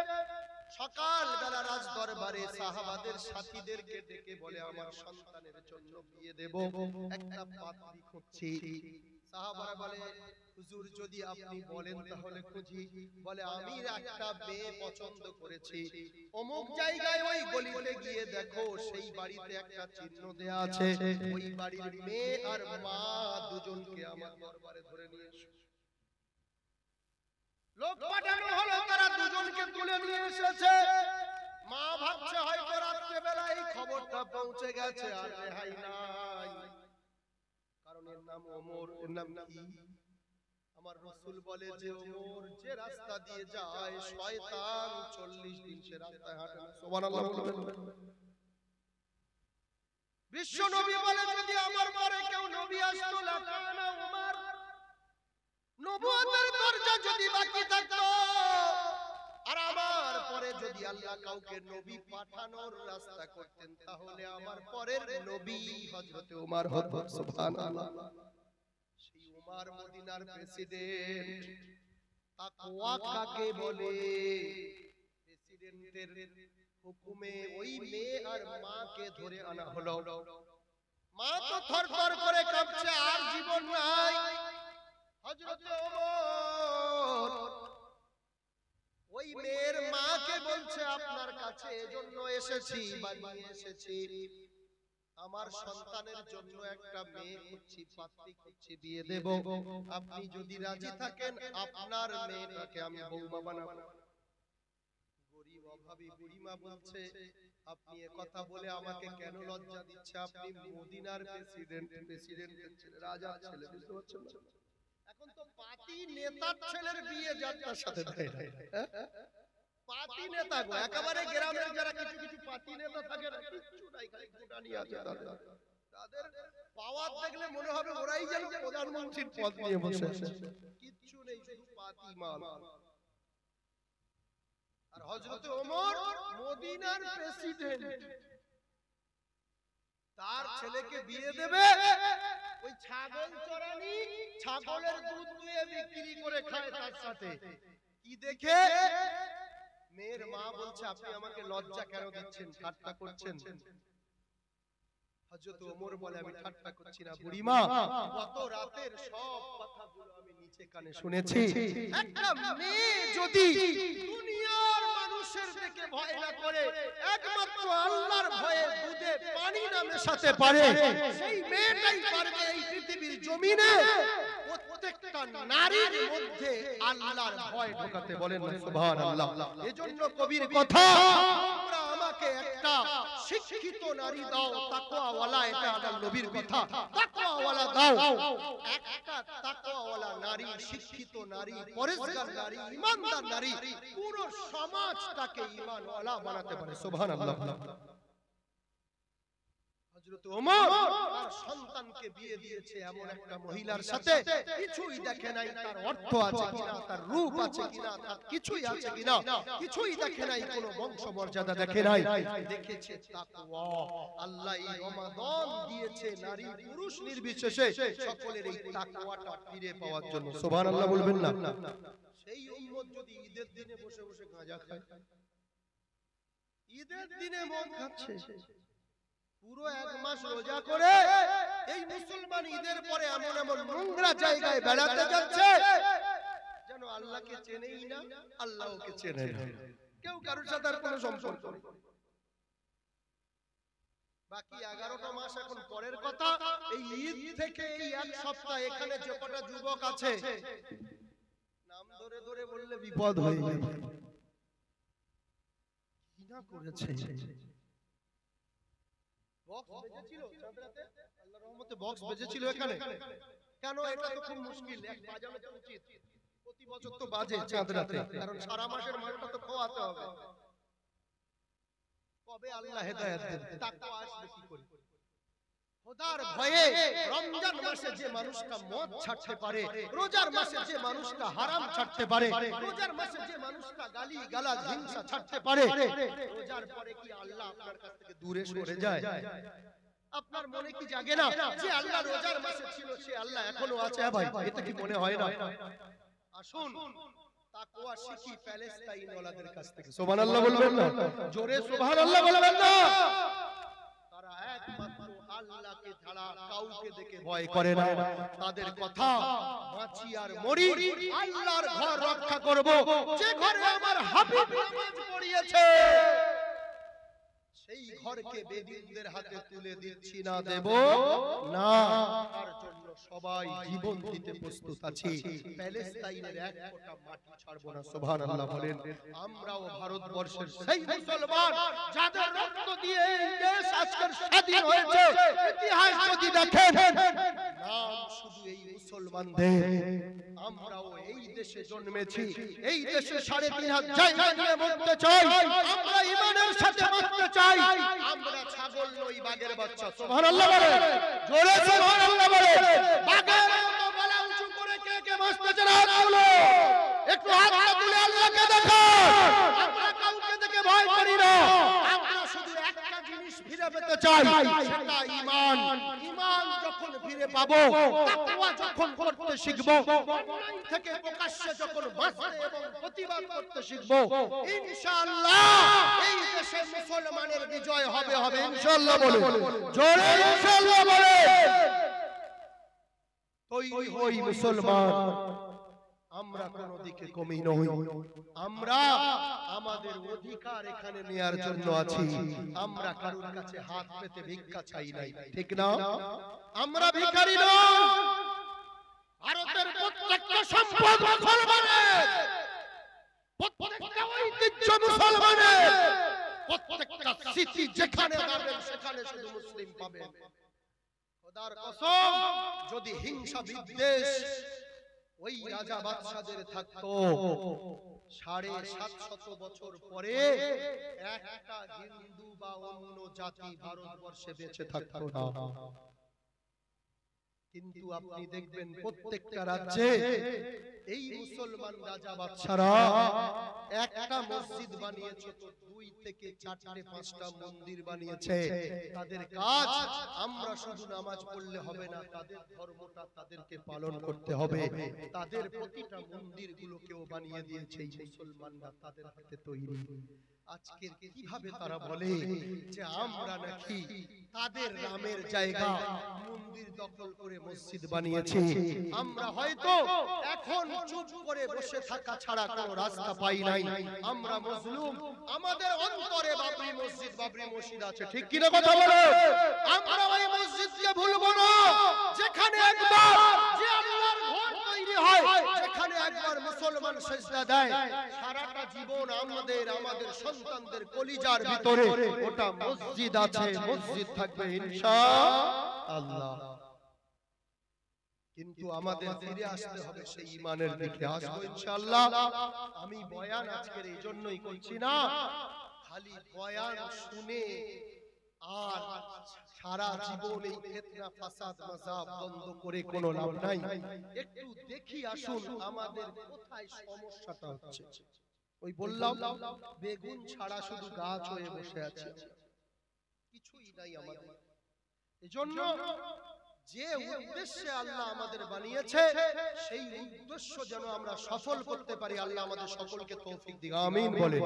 সকাল বেলা রাজ দরবারে সাহাবাদের সাথীদেরকে ডেকে বলে আমার সন্তানের জন্য বিয়ে দেব, একটা পাত্রী খুঁজছি। সাহাবারা বলে হুজুর যদি আপনি বলেন তাহলে খুঁজি। বলে আমি একটা মেয়ে পছন্দ করেছি, অমুক জায়গায় ওই গলিতে গিয়ে দেখো সেই বাড়িতে একটা চিহ্ন দেয়া আছে, ওই বাড়ির মেয়ে আর মা দুজনকে আমার দরবারে ধরে নিয়ে এসো। লোক পাঠানো হলো, তারা দুজনকে তুলে নিয়ে এসেছে। মা ভাবছে হয়তো রাত্রে বেলা এই খবরটা পৌঁছে গেছে, আর রেহাই নাই, কারণ এর নাম ওমর। এর নাম কি? আমার রাসূল বলে যে ওমর যে রাস্তা দিয়ে যায় শয়তান 40 দিন সে রাস্তায় হাঁটে না। সুবহানাল্লাহ বলবেন। বিশ্ব নবী বলে যদি আমার পরে কেউ নবী আসতো লাকানা ওমর, নবুয়তের দরজা যদি বাকি থাকতো আর আমার পরে যদি আল্লাহ কাউকে নবী পাঠানোর রাস্তা করতেন তাহলে আমার পরের নবী হযরত ওমর হতো। সুবহানাল্লাহ। সেই ওমর মদিনার প্রেসিডেন্ট। তাকওয়া কাকে বলে? প্রেসিডেন্টের হুকুমে ওই মেয়ে আর মাকে ধরে আনা হলো। মা তো থরথর করে কাঁপছে, আর জীবন নাই। হযরতে ওমর ওই মেয়ের মাকে বলছে আপনার কাছে এজন্য এসেছি, বাড়ি এসেছি, আমার সন্তানের জন্য একটা মেয়ে খুঁজছি, পাত্রী খুঁজছি, বিয়ে দেব। আপনি যদি রাজি থাকেন আপনার মেয়েটাকে আমি বৌমা বানাবো। গরিব অভাবী বুড়িমা বলছে আপনি এ কথা বলে আমাকে কেন লজ্জা দিচ্ছে? আপনি মদিনার প্রেসিডেন্টের ছেলে, রাজার ছেলে, বুঝতে পারছেন না? এখন তো পাতি নেতার ছেলের বিয়ে যাত্রার সাথে দেয় না। পাতি নেতা গো, একেবারে গ্রামের যারা কিছু কিছু পাতি নেতা থাকে না, কিচ্ছু নাই, খালি গুটানি আছে তাদের। তাদের পাওয়ার দেখলে মনে হবে ওরাই যেন প্রধানমন্ত্রীর পদ নিয়ে বসে আছে, কিচ্ছু নেই, শুধু পাতি মাল। আর হযরতে ওমর মদিনার প্রেসিডেন্ট, তার ছেলেকে বিয়ে দেবে, ওই ছাগল চড়ানি, ছাগলের দুধ দুয়ে বিক্রি করে খায় তার সাথে। কি দেখে মেয়ের মা বলছে আপনি আমাকে লজ্জা কেন দিচ্ছেন, ঠাট্টা করছেন? হযরত ওমর বলে আমি ঠাট্টা করছি না বুড়িমা, গত রাতের সব কথাগুলো আমি নিচে কানে শুনেছি। একটা মেয়ে যদি দুনিয়ার মানুষের দিকে ভয় না করে একমাত্র আল্লাহর ভয়ে দুধে পানি না মেশাতে পারে, সেই মেয়েটাই পারবে এই পৃথিবীর জমিনে প্রত্যেকটা নারীর মধ্যে আল্লাহর ভয় ঢোকাতে। বলেন না সুবহানাল্লাহ। এজন্য কবির কথা, তোমরা আমাকে একটা শিক্ষিত নারী দাও, তাকওয়াওয়ালা, এটা আল্লাহর নবীর কথা, তাকওয়াওয়ালা দাও। একটা তাকওয়াওয়ালা নারী, শিক্ষিত নারী, পরেজগার নারী, ঈমানদার নারী পুরো সমাজটাকে ঈমানওয়ালা বানাতে পারে। সুবহানাল্লাহ। হযরত ওমর তার সন্তানকে বিয়ে দিয়েছে এমন একটা মহিলার সাথে, কিছুই দেখে নাই তার অর্থ আছে কিনা, তার রূপ আছে কিনা, তার কিছুই আছে কিনা, কিছুই দেখে নাই, কোনো বংশ মর্যাদা দেখে নাই, দেখেছে তাকওয়া। আল্লাহ এই রমাদান দিয়েছে নারী পুরুষ নির্বিশেষে সকলের এই তাকওয়াটা ফিরে পাওয়ার জন্য। সুবহানাল্লাহ বলবেন না? সেই উম্মত যদি ঈদের দিনে বসে বসে গাঁজা খায়, ঈদের দিনে মদ খাচ্ছে, পুরো এক মাস রোজা করে এই মুসলমান ঈদের পরে এমন এমন নোংরা জায়গায় বেড়াতে যাচ্ছে যেন আল্লাহকে চেনেই না, আল্লাহ ওকে চেনে না, কেউ কারোর সাথে আর কোনো সম্পর্ক নেই। বাকি 11টা মাস এখন পরের কথা। এই ঈদ থেকে এই এক সপ্তাহ এখানে যে কটা যুবক আছে নাম ধরে ধরে বললে বিপদ হয়ে যাবে, কি না করেছে। বক্স বেজেছিল চাঁদরাতে, আল্লাহর রহমতে বক্স বেজেছিল এখানে। কেন? এটা তো খুব মুশকিল, এক বাজানো তো উচিত। প্রতি বছর তো বাজে চাঁদরাতে, কারণ সারা মাসের মালটা তো খাওয়াতে হবে। কবে আল্লাহ হেদায়েত দেবে, তাকওয়া আসবে কি করে? খোদার ভয়ে রমজান মাসে যে মানুষটা মদ ছাড়তে পারে, রোজার মাসে যে মানুষটা হারাম ছাড়তে পারে, রোজার মাসে যে মানুষটা গালি গালাজ হিংসা ছাড়তে পারে, রোজার পরে কি আল্লাহ আপনার কাছ থেকে দূরে সরে যায়? আপনার মনে কি জাগে না যে আল্লাহ রোজার মাসে ছিল, সে আল্লাহ এখনো আছে? ভাই, এটা কি মনে হয় না? আসুন তাকওয়া শিখি প্যালেস্টাইন ওয়ালাদের কাছ থেকে। সুবহানাল্লাহ বলবেন না? জোরে সুবহানাল্লাহ বলবেন না? তারা একমাত্র আল্লাহকে ছাড়া কাউকে দেখে ভয় করে না। তাদের কথা, বাঁচি আর মরি আল্লাহর ঘর রক্ষা করব, যে ঘরে আমার হাবিব নামাজ পড়িয়েছে সেই ঘরকে বেদিনদের হাতে তুলে দিচ্ছি না, দেব না। তার জন্য সবাই জীবন দিতে প্রস্তুত আছি। প্যালেস্টাইনের এক ফোঁটা মাটি ছাড়বো না। সুবহানাল্লাহ বলেন। আমরাও ভারতবর্ষের সেই মুসলমান যাদের রক্ত দিয়ে এই দেশ আজকের স্বাধীন হয়েছে, ইতিহাস যদি দেখেন নাম শুধু এই মুসলমানদের। আমরাও এই দেশে জন্মেছি, এই দেশে 3.5 জায়গা নিয়ে মরতে চাই, আমরা ঈমানের সাথে মরতে চাই। আমরা ছাগল নই, বাঘের বাচ্চা। সুবহানাল্লাহ বলেন, জোরে সুবহানাল্লাহ বলেন। বাঘের মতো গলা উঁচু করে কে কে মরতে চান? হাত তুলো, একটু হাত তুলে আল্লাহকে দেখান। আমরা কাউকে দেখে ভয় করি না, আমরা শুধু একটা জিনিস ফিরে পেতে চাই, সেটা ঈমান। ঈমান যখন ফিরে পাবো, তাকওয়া যখন করতে শিখবো, অন্যায় থেকে প্রকাশ্যে যখন বাঁচতে এবং প্রতিবাদ করতে শিখবো, ইনশাআল্লাহ এই দেশে মুসলমানের বিজয় হবে। হবে ইনশাআল্লাহ বলে, জোরে ইনশাআল্লাহ বলে। তৈরি হই মুসলমান, আমরা কোন দিকে কমি নই। আমরা আমাদের অধিকার এখানে নেয়ার জন্য আছি। আমরা কারোর কাছে হাত পেতে ভিক্ষা চাই নাই, ঠিক না? আমরা ভিখারি নই। ভারতের প্রত্যেকটা সম্পদ মুসলমানের, প্রত্যেকটা ঐতিহ্য মুসলমানের, প্রত্যেকটা স্মৃতি যেখানে যাবেন সেখানে শুধু মুসলিম পাবেন। খোদার কসম, যদি হিংসা বিদ্বেষ ওই রাজা বাদশাদের থাকতো, 750 বছর পরে একটা হিন্দু বা অন্য জাতি ভারতবর্ষে বেঁচে থাকতো না। কিন্তু আপনি দেখবেন প্রত্যেকটা রাজ্যে এই মুসলমান রাজা বাদশারা একটা মসজিদ বানিয়েছে, তো 2 থেকে 4টে 5টা মন্দির বানিয়েছে। তাদের কাজ, আমরা শুধু নামাজ পড়লে হবে না, তাদের ধর্মটা তাদেরকে পালন করতে হবে। তাদের প্রতিটা মন্দিরগুলোকেও বানিয়ে দিয়েছে এই মুসলমানরা, তাদের হাতে তৈরি। আজকে কিভাবে তারা বলে যে আমরা নাকি তাদের নামের জায়গা মন্দির দখল করে মসজিদ বানিয়েছি? আমরা হয়তো এখন চুপ করে বসে থাকা ছাড়া কোনো রাস্তা পাই নাই। আমরা মজলুম, আমাদের অন্তরে বাবরি মসজিদ, বাবরি মসজিদ আছে, ঠিক কি না কথা বলো? আমরা ওই মসজিদকে ভুলবো না যেখানে একবার যে আল্লাহর ঘর তৈরি হয়, যেখানে একবার মুসলমান সিজদা দেয়, সারাটা জীবন আমাদের সন্তানদের কলিজার ভিতরে ওটা মসজিদ আছে, মসজিদ থাকবে ইনশাআল্লাহ। কিন্তু আমাদের ফিরে আসতে হবে সেই ঈমানের দিকে। আসবো ইনশাআল্লাহ। আমি বয়ান আজকের এই জন্যই করছি না, খালি বয়ান শুনে আর সারা জীবন এই ফিতনা ফাসাদ মাযহাব বন্ধ করে কোনো লাভ নাই। একটু দেখি আসুন আমাদের কোথায় সমস্যাটা হচ্ছে। ওই বললাম বেগুন ছাড়া শুধু গাছ হয়ে বসে আছে, কিছুই নাই আমাদের। এজন্য যে উদ্দেশ্যে আল্লাহ আমাদের বানিয়েছে সেই উদ্দেশ্য যেন আমরা সফল করতে পারি। আল্লাহ আমাদের সকলকে তৌফিক দিক, আমিন বলে।